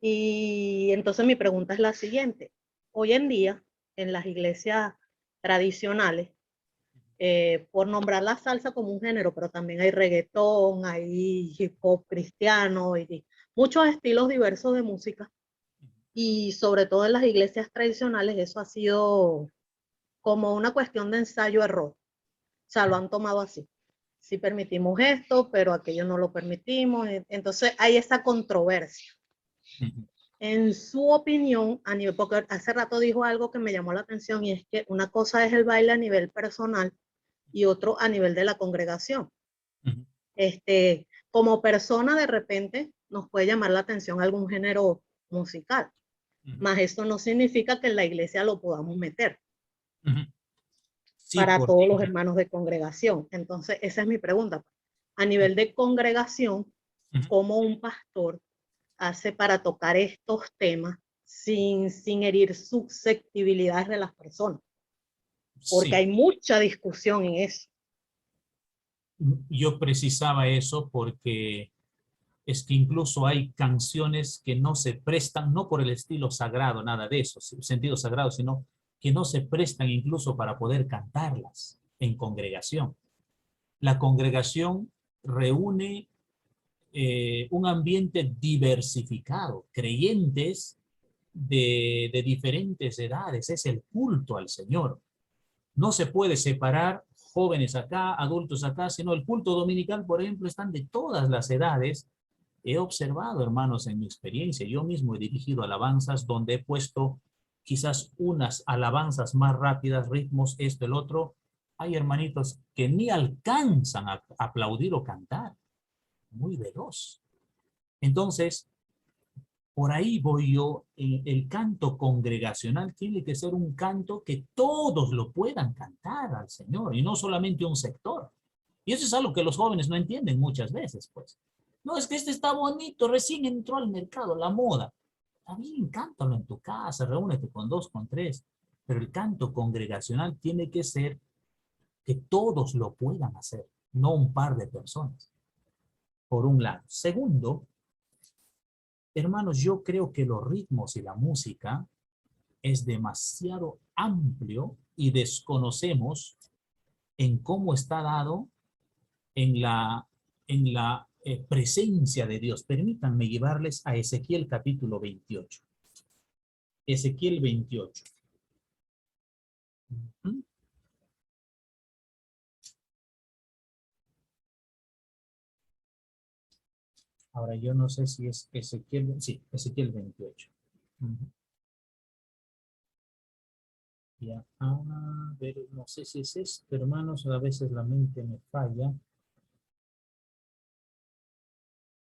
Y entonces mi pregunta es la siguiente. Hoy en día, en las iglesias tradicionales, por nombrar la salsa como un género, pero también hay reggaetón, hay hip hop cristiano, y muchos estilos diversos de música. Y sobre todo en las iglesias tradicionales, eso ha sido como una cuestión de ensayo-error. O sea, lo han tomado así. Sí permitimos esto, pero aquello no lo permitimos. Entonces hay esa controversia. En su opinión, a nivel, porque hace rato dijo algo que me llamó la atención, y es que una cosa es el baile a nivel personal y otro a nivel de la congregación. Como persona, de repente, nos puede llamar la atención algún género musical, mas eso no significa que en la iglesia lo podamos meter para todos los hermanos de congregación. Entonces, esa es mi pregunta. A nivel de congregación, ¿cómo un pastor hace para tocar estos temas sin herir susceptibilidades de las personas? Porque hay mucha discusión en eso. Yo precisaba eso porque es que incluso hay canciones que no se prestan, no por el estilo sagrado, nada de eso, sentido sagrado, sino que no se prestan incluso para poder cantarlas en congregación. La congregación reúne un ambiente diversificado, creyentes de diferentes edades, es el culto al Señor. No se puede separar jóvenes acá, adultos acá, sino el culto dominical, por ejemplo, están de todas las edades. He observado, hermanos, en mi experiencia, yo mismo he dirigido alabanzas donde he puesto quizás unas alabanzas más rápidas, ritmos, esto, el otro. Hay hermanitos que ni alcanzan a aplaudir o cantar. Muy veloz. Entonces, por ahí voy yo, el canto congregacional tiene que ser un canto que todos lo puedan cantar al Señor y no solamente un sector. Y eso es algo que los jóvenes no entienden muchas veces, pues. No, es que este está bonito, recién entró al mercado, la moda. Está bien, cántalo en tu casa, reúnete con 2, con 3. Pero el canto congregacional tiene que ser que todos lo puedan hacer, no un par de personas. Por un lado. Segundo, hermanos, yo creo que los ritmos y la música es demasiado amplio y desconocemos en cómo está dado en la presencia de Dios. Permítanme llevarles a Ezequiel capítulo 28. Ezequiel 28. Ahora yo no sé si es Ezequiel, sí, Ezequiel 28. Ya, a ver, no sé si es esto, hermanos, a veces la mente me falla.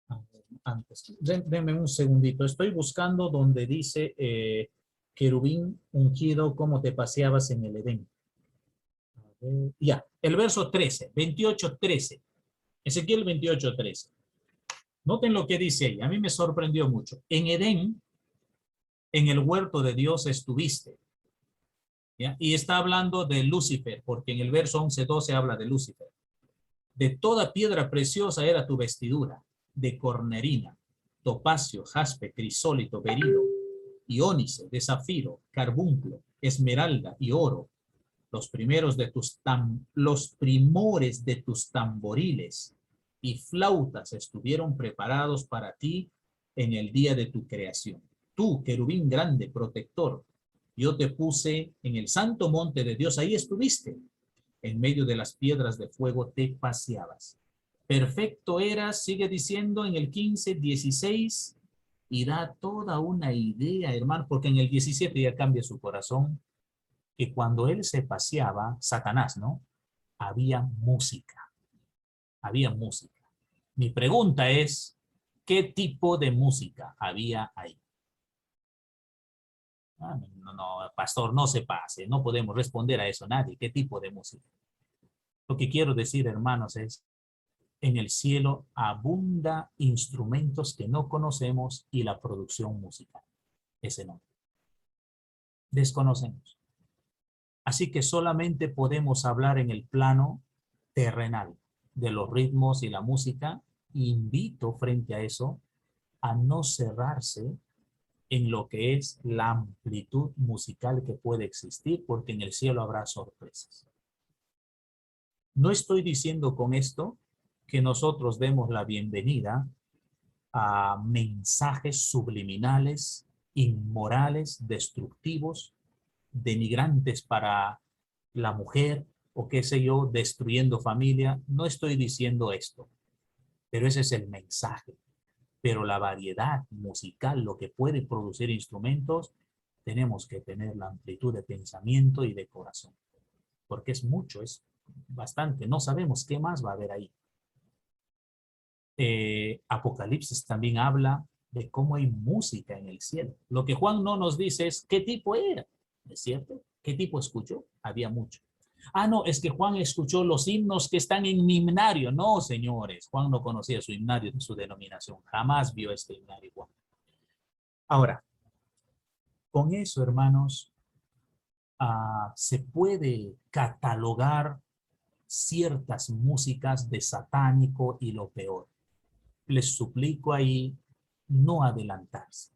A ver, antes, denme un segundito, estoy buscando donde dice querubín ungido, cómo te paseabas en el Edén. A ver, ya, el verso 13, 28, 13. Ezequiel 28, 13. Noten lo que dice ahí, a mí me sorprendió mucho. En Edén, en el huerto de Dios estuviste. ¿Ya? Y está hablando de Lucifer, porque en el verso 11, 12 habla de Lucifer. De toda piedra preciosa era tu vestidura, de cornerina, topacio, jaspe, crisólito, berilo, iónice, de zafiro, carbunclo, esmeralda y oro. Los primores de tus tamboriles y flautas estuvieron preparados para ti en el día de tu creación. Tú, querubín grande, protector, yo te puse en el santo monte de Dios, ahí estuviste. En medio de las piedras de fuego te paseabas. Perfecto eras, sigue diciendo en el 15, 16, y da toda una idea, hermano, porque en el 17 ya cambia su corazón, que cuando él se paseaba, Satanás, ¿no? Había música. Había música. Mi pregunta es, ¿qué tipo de música había ahí? No, pastor, no se pase, no podemos responder a eso nadie. ¿Qué tipo de música? Lo que quiero decir, hermanos, es en el cielo abunda instrumentos que no conocemos y la producción musical. Ese no. Desconocemos. Así que solamente podemos hablar en el plano terrenal de los ritmos y la música. Invito frente a eso a no cerrarse en lo que es la amplitud musical que puede existir, porque en el cielo habrá sorpresas. No estoy diciendo con esto que nosotros demos la bienvenida a mensajes subliminales, inmorales, destructivos, denigrantes para la mujer o qué sé yo, destruyendo familia. No estoy diciendo esto, pero ese es el mensaje. Pero la variedad musical, lo que puede producir instrumentos, tenemos que tener la amplitud de pensamiento y de corazón, porque es mucho, es bastante, no sabemos qué más va a haber ahí. Apocalipsis también habla de cómo hay música en el cielo. Lo que Juan no nos dice es qué tipo era, ¿es cierto? ¿Qué tipo escuchó? Había mucho. Ah, no, es que Juan escuchó los himnos que están en mi himnario. No, señores, Juan no conocía su himnario, su denominación. Jamás vio este himnario Juan. Ahora, con eso, hermanos, se puede catalogar ciertas músicas de satánico y lo peor. les suplico ahí no adelantarse,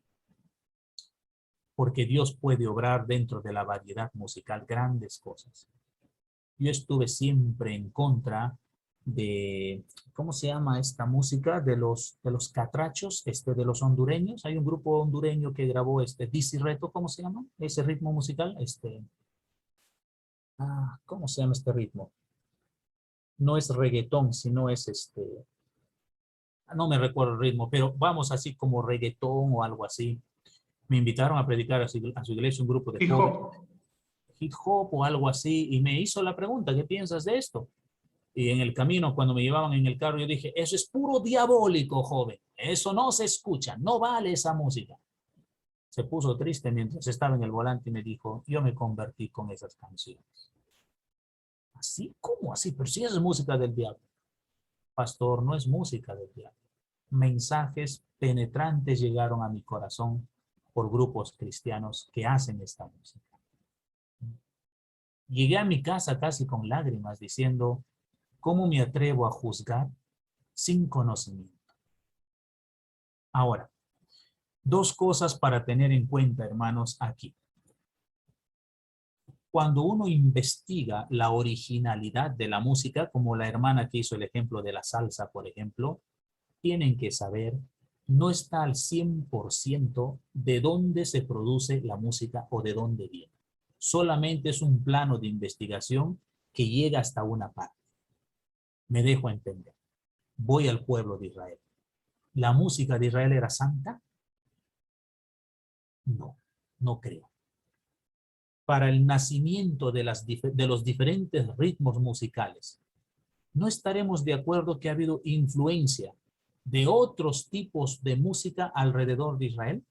porque Dios puede obrar dentro de la variedad musical grandes cosas. Yo estuve siempre en contra de, ¿cómo se llama esta música? De los catrachos, de los hondureños. Hay un grupo hondureño que grabó Dizzy Reto, ¿cómo se llama? Ese ritmo musical, ¿cómo se llama este ritmo? No es reggaetón, sino es no me recuerdo el ritmo, pero vamos así como reggaetón o algo así. Me invitaron a predicar a su iglesia un grupo de jóvenes, hip hop o algo así, y me hizo la pregunta, ¿qué piensas de esto? Y en el camino, cuando me llevaban en el carro, yo dije, eso es puro diabólico, joven. Eso no se escucha, no vale esa música. Se puso triste mientras estaba en el volante y me dijo, yo me convertí con esas canciones. ¿Así? ¿Cómo así? Pero si es música del diablo. Pastor, no es música del diablo. Mensajes penetrantes llegaron a mi corazón por grupos cristianos que hacen esta música. Llegué a mi casa casi con lágrimas diciendo, ¿cómo me atrevo a juzgar sin conocimiento? Ahora, dos cosas para tener en cuenta, hermanos, aquí. Cuando uno investiga la originalidad de la música, como la hermana que hizo el ejemplo de la salsa, por ejemplo, tienen que saber, no está al 100% de dónde se produce la música o de dónde viene. Solamente es un plano de investigación que llega hasta una parte. Me dejo entender. Voy al pueblo de Israel. ¿La música de Israel era santa? No, no creo. Para el nacimiento de los diferentes ritmos musicales, ¿no estaremos de acuerdo que ha habido influencia de otros tipos de música alrededor de Israel?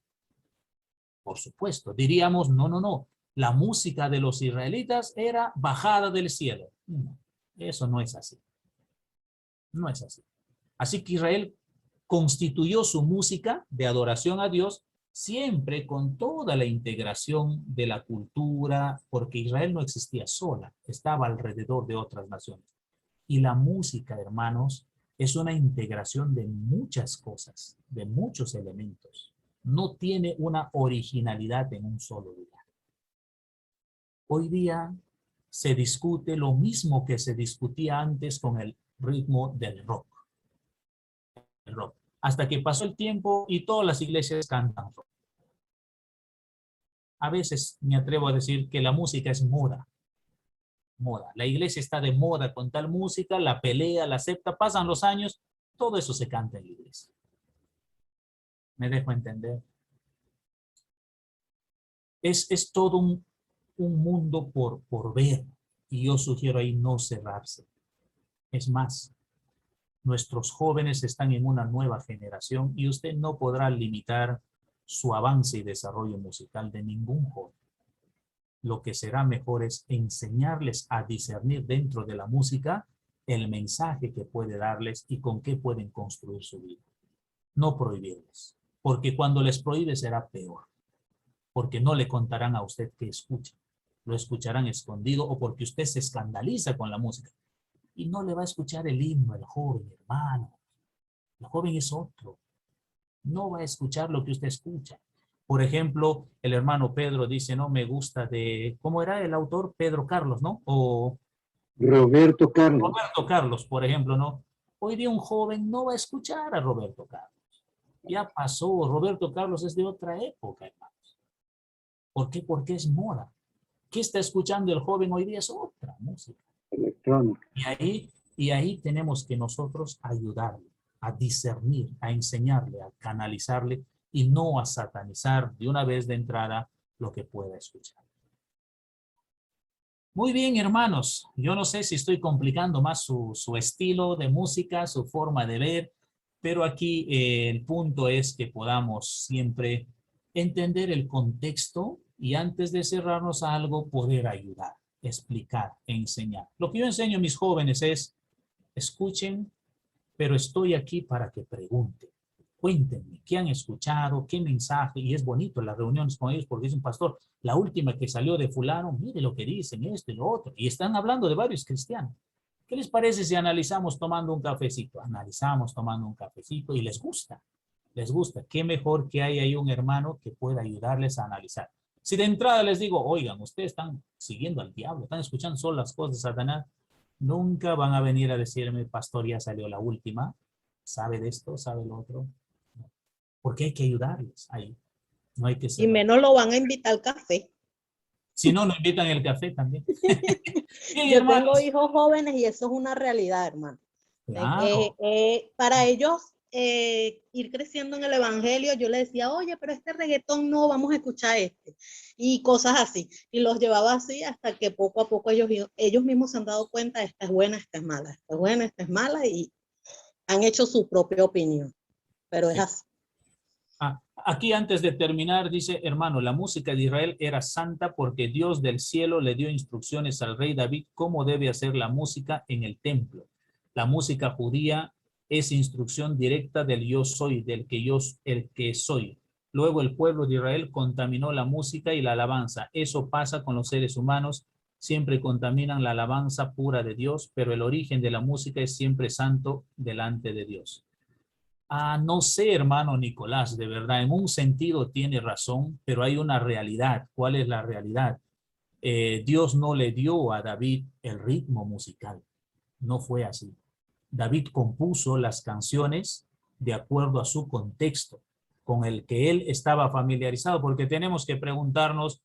Por supuesto, diríamos, no, la música de los israelitas era bajada del cielo. No, eso no es así. No es así. Así que Israel constituyó su música de adoración a Dios siempre con toda la integración de la cultura, porque Israel no existía sola, estaba alrededor de otras naciones. Y la música, hermanos, es una integración de muchas cosas, de muchos elementos. No tiene una originalidad en un solo lugar. Hoy día se discute lo mismo que se discutía antes con el ritmo del rock. El rock. Hasta que pasó el tiempo y todas las iglesias cantan rock. A veces me atrevo a decir que la música es moda. Moda. La iglesia está de moda con tal música, la pelea, la acepta, pasan los años, todo eso se canta en la iglesia. ¿Me dejo entender? Es todo un mundo por ver, y yo sugiero ahí no cerrarse. Es más, nuestros jóvenes están en una nueva generación y usted no podrá limitar su avance y desarrollo musical de ningún joven. Lo que será mejor es enseñarles a discernir dentro de la música el mensaje que puede darles y con qué pueden construir su vida. No prohibirles, porque cuando les prohíbe será peor, porque no le contarán a usted que escucha, lo escucharán escondido o porque usted se escandaliza con la música y no le va a escuchar el himno al joven, hermano. El joven es otro, no va a escuchar lo que usted escucha. Por ejemplo, el hermano Pedro dice, no me gusta de, ¿cómo era el autor? Pedro Carlos, ¿no? O Roberto Carlos. Roberto Carlos, por ejemplo, ¿no? Hoy día un joven no va a escuchar a Roberto Carlos. Ya pasó, Roberto Carlos es de otra época, hermanos. ¿Por qué? Porque es moda. ¿Qué está escuchando el joven hoy día? Es otra música. Electrónica. Y ahí tenemos que nosotros ayudarle a discernir, a enseñarle, a canalizarle y no a satanizar de una vez de entrada lo que pueda escuchar. Muy bien, hermanos. Yo no sé si estoy complicando más su estilo de música, su forma de ver, pero aquí el punto es que podamos siempre entender el contexto y antes de cerrarnos a algo, poder ayudar, explicar, enseñar. Lo que yo enseño a mis jóvenes es, escuchen, pero estoy aquí para que pregunten. Cuéntenme, ¿qué han escuchado? ¿Qué mensaje? Y es bonito las reuniones con ellos porque dicen, pastor, la última que salió de fulano, mire lo que dicen, esto y lo otro. Y están hablando de varios cristianos. ¿Qué les parece si analizamos tomando un cafecito? Analizamos tomando un cafecito y les gusta. Les gusta. Qué mejor que hay ahí un hermano que pueda ayudarles a analizar. Si de entrada les digo, oigan, ustedes están siguiendo al diablo, están escuchando solo las cosas de Satanás, nunca van a venir a decirme, pastor, ya salió la última, ¿sabe de esto? ¿Sabe lo otro? No. Porque hay que ayudarles ahí. No hay que ser. Y menos lo van a invitar al café. Si no, lo invitan al café también. Bien, Yo hermanos. tengo hijos jóvenes y eso es una realidad, hermano. Claro. Para ellos ir creciendo en el evangelio, yo les decía, oye, pero este reggaetón no, vamos a escuchar este. Y cosas así. Y los llevaba así hasta que poco a poco ellos mismos se han dado cuenta, esta es buena, esta es mala, esta es buena, esta es mala, y han hecho su propia opinión. Pero es así. Aquí antes de terminar dice, hermano, la música de Israel era santa porque Dios del cielo le dio instrucciones al rey David cómo debe hacer la música en el templo. La música judía es instrucción directa del yo soy, el que soy. Luego el pueblo de Israel contaminó la música y la alabanza. Eso pasa con los seres humanos, siempre contaminan la alabanza pura de Dios, pero el origen de la música es siempre santo delante de Dios. No sé, hermano Nicolás, de verdad, en un sentido tiene razón, pero hay una realidad. ¿Cuál es la realidad? Dios no le dio a David el ritmo musical. No fue así. David compuso las canciones de acuerdo a su contexto, con el que él estaba familiarizado, porque tenemos que preguntarnos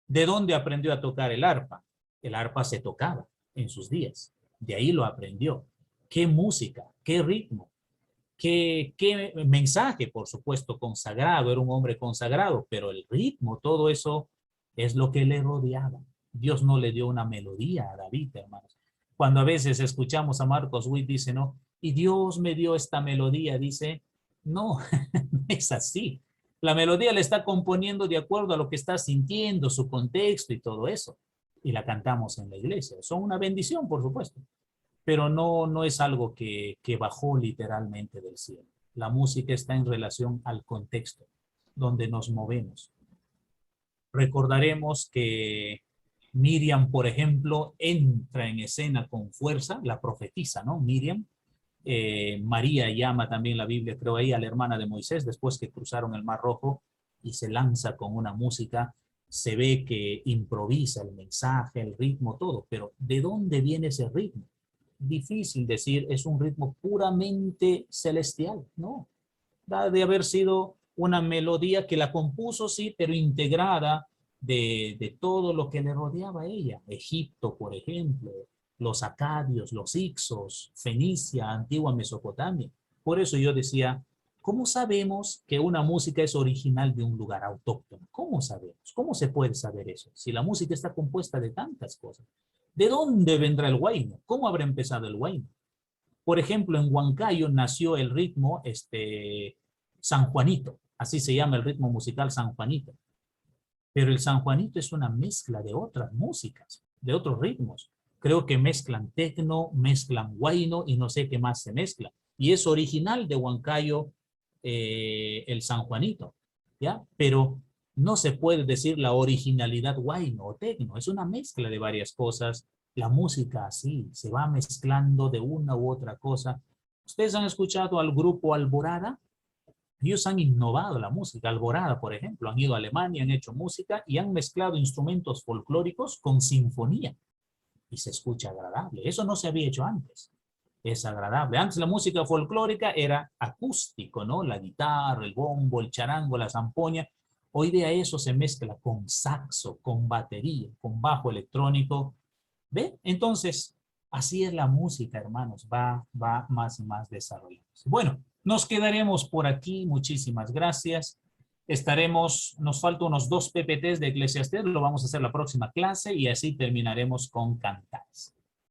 de dónde aprendió a tocar el arpa. El arpa se tocaba en sus días, de ahí lo aprendió. ¿Qué música? ¿Qué ritmo? ¿Qué mensaje? Por supuesto, consagrado, era un hombre consagrado, pero el ritmo, todo eso es lo que le rodeaba. Dios no le dio una melodía a David, hermanos. Cuando a veces escuchamos a Marcos Witt, dice, no, y Dios me dio esta melodía, dice, no, no es así. La melodía la está componiendo de acuerdo a lo que está sintiendo, su contexto y todo eso. Y la cantamos en la iglesia. Son una bendición, por supuesto. Pero no es algo que bajó literalmente del cielo. La música está en relación al contexto donde nos movemos. Recordaremos que Miriam, por ejemplo, entra en escena con fuerza, la profetiza, ¿no? Miriam. María llama también la Biblia, creo ahí, a la hermana de Moisés, después que cruzaron el Mar Rojo, y se lanza con una música. Se ve que improvisa el mensaje, el ritmo, todo, pero ¿de dónde viene ese ritmo? Difícil decir, es un ritmo puramente celestial, ¿no? Da de haber sido una melodía que la compuso, sí, pero integrada de todo lo que le rodeaba a ella. Egipto, por ejemplo, los acadios, los hicsos, Fenicia, antigua Mesopotamia. Por eso yo decía, ¿cómo sabemos que una música es original de un lugar autóctono? ¿Cómo sabemos? ¿Cómo se puede saber eso? Si la música está compuesta de tantas cosas. ¿De dónde vendrá el huayno? ¿Cómo habrá empezado el huayno? Por ejemplo, en Huancayo nació el ritmo San Juanito. Así se llama el ritmo musical San Juanito. Pero el San Juanito es una mezcla de otras músicas, de otros ritmos. Creo que mezclan tecno, mezclan huayno y no sé qué más se mezcla. Y es original de Huancayo el San Juanito, ¿ya? Pero no se puede decir la originalidad huayno o tecno. Es una mezcla de varias cosas. La música así se va mezclando de una u otra cosa. ¿Ustedes han escuchado al grupo Alborada? Ellos han innovado la música. Alborada, por ejemplo, han ido a Alemania, han hecho música y han mezclado instrumentos folclóricos con sinfonía. Y se escucha agradable. Eso no se había hecho antes. Es agradable. Antes la música folclórica era acústico, ¿no? La guitarra, el bombo, el charango, la zampoña. Hoy día eso se mezcla con saxo, con batería, con bajo electrónico. ¿Ve? Entonces, así es la música, hermanos. Va más y más desarrollándose. Bueno, nos quedaremos por aquí. Muchísimas gracias. Nos faltan unos 2 PPTs de Eclesiastés. Lo vamos a hacer la próxima clase y así terminaremos con Cantares.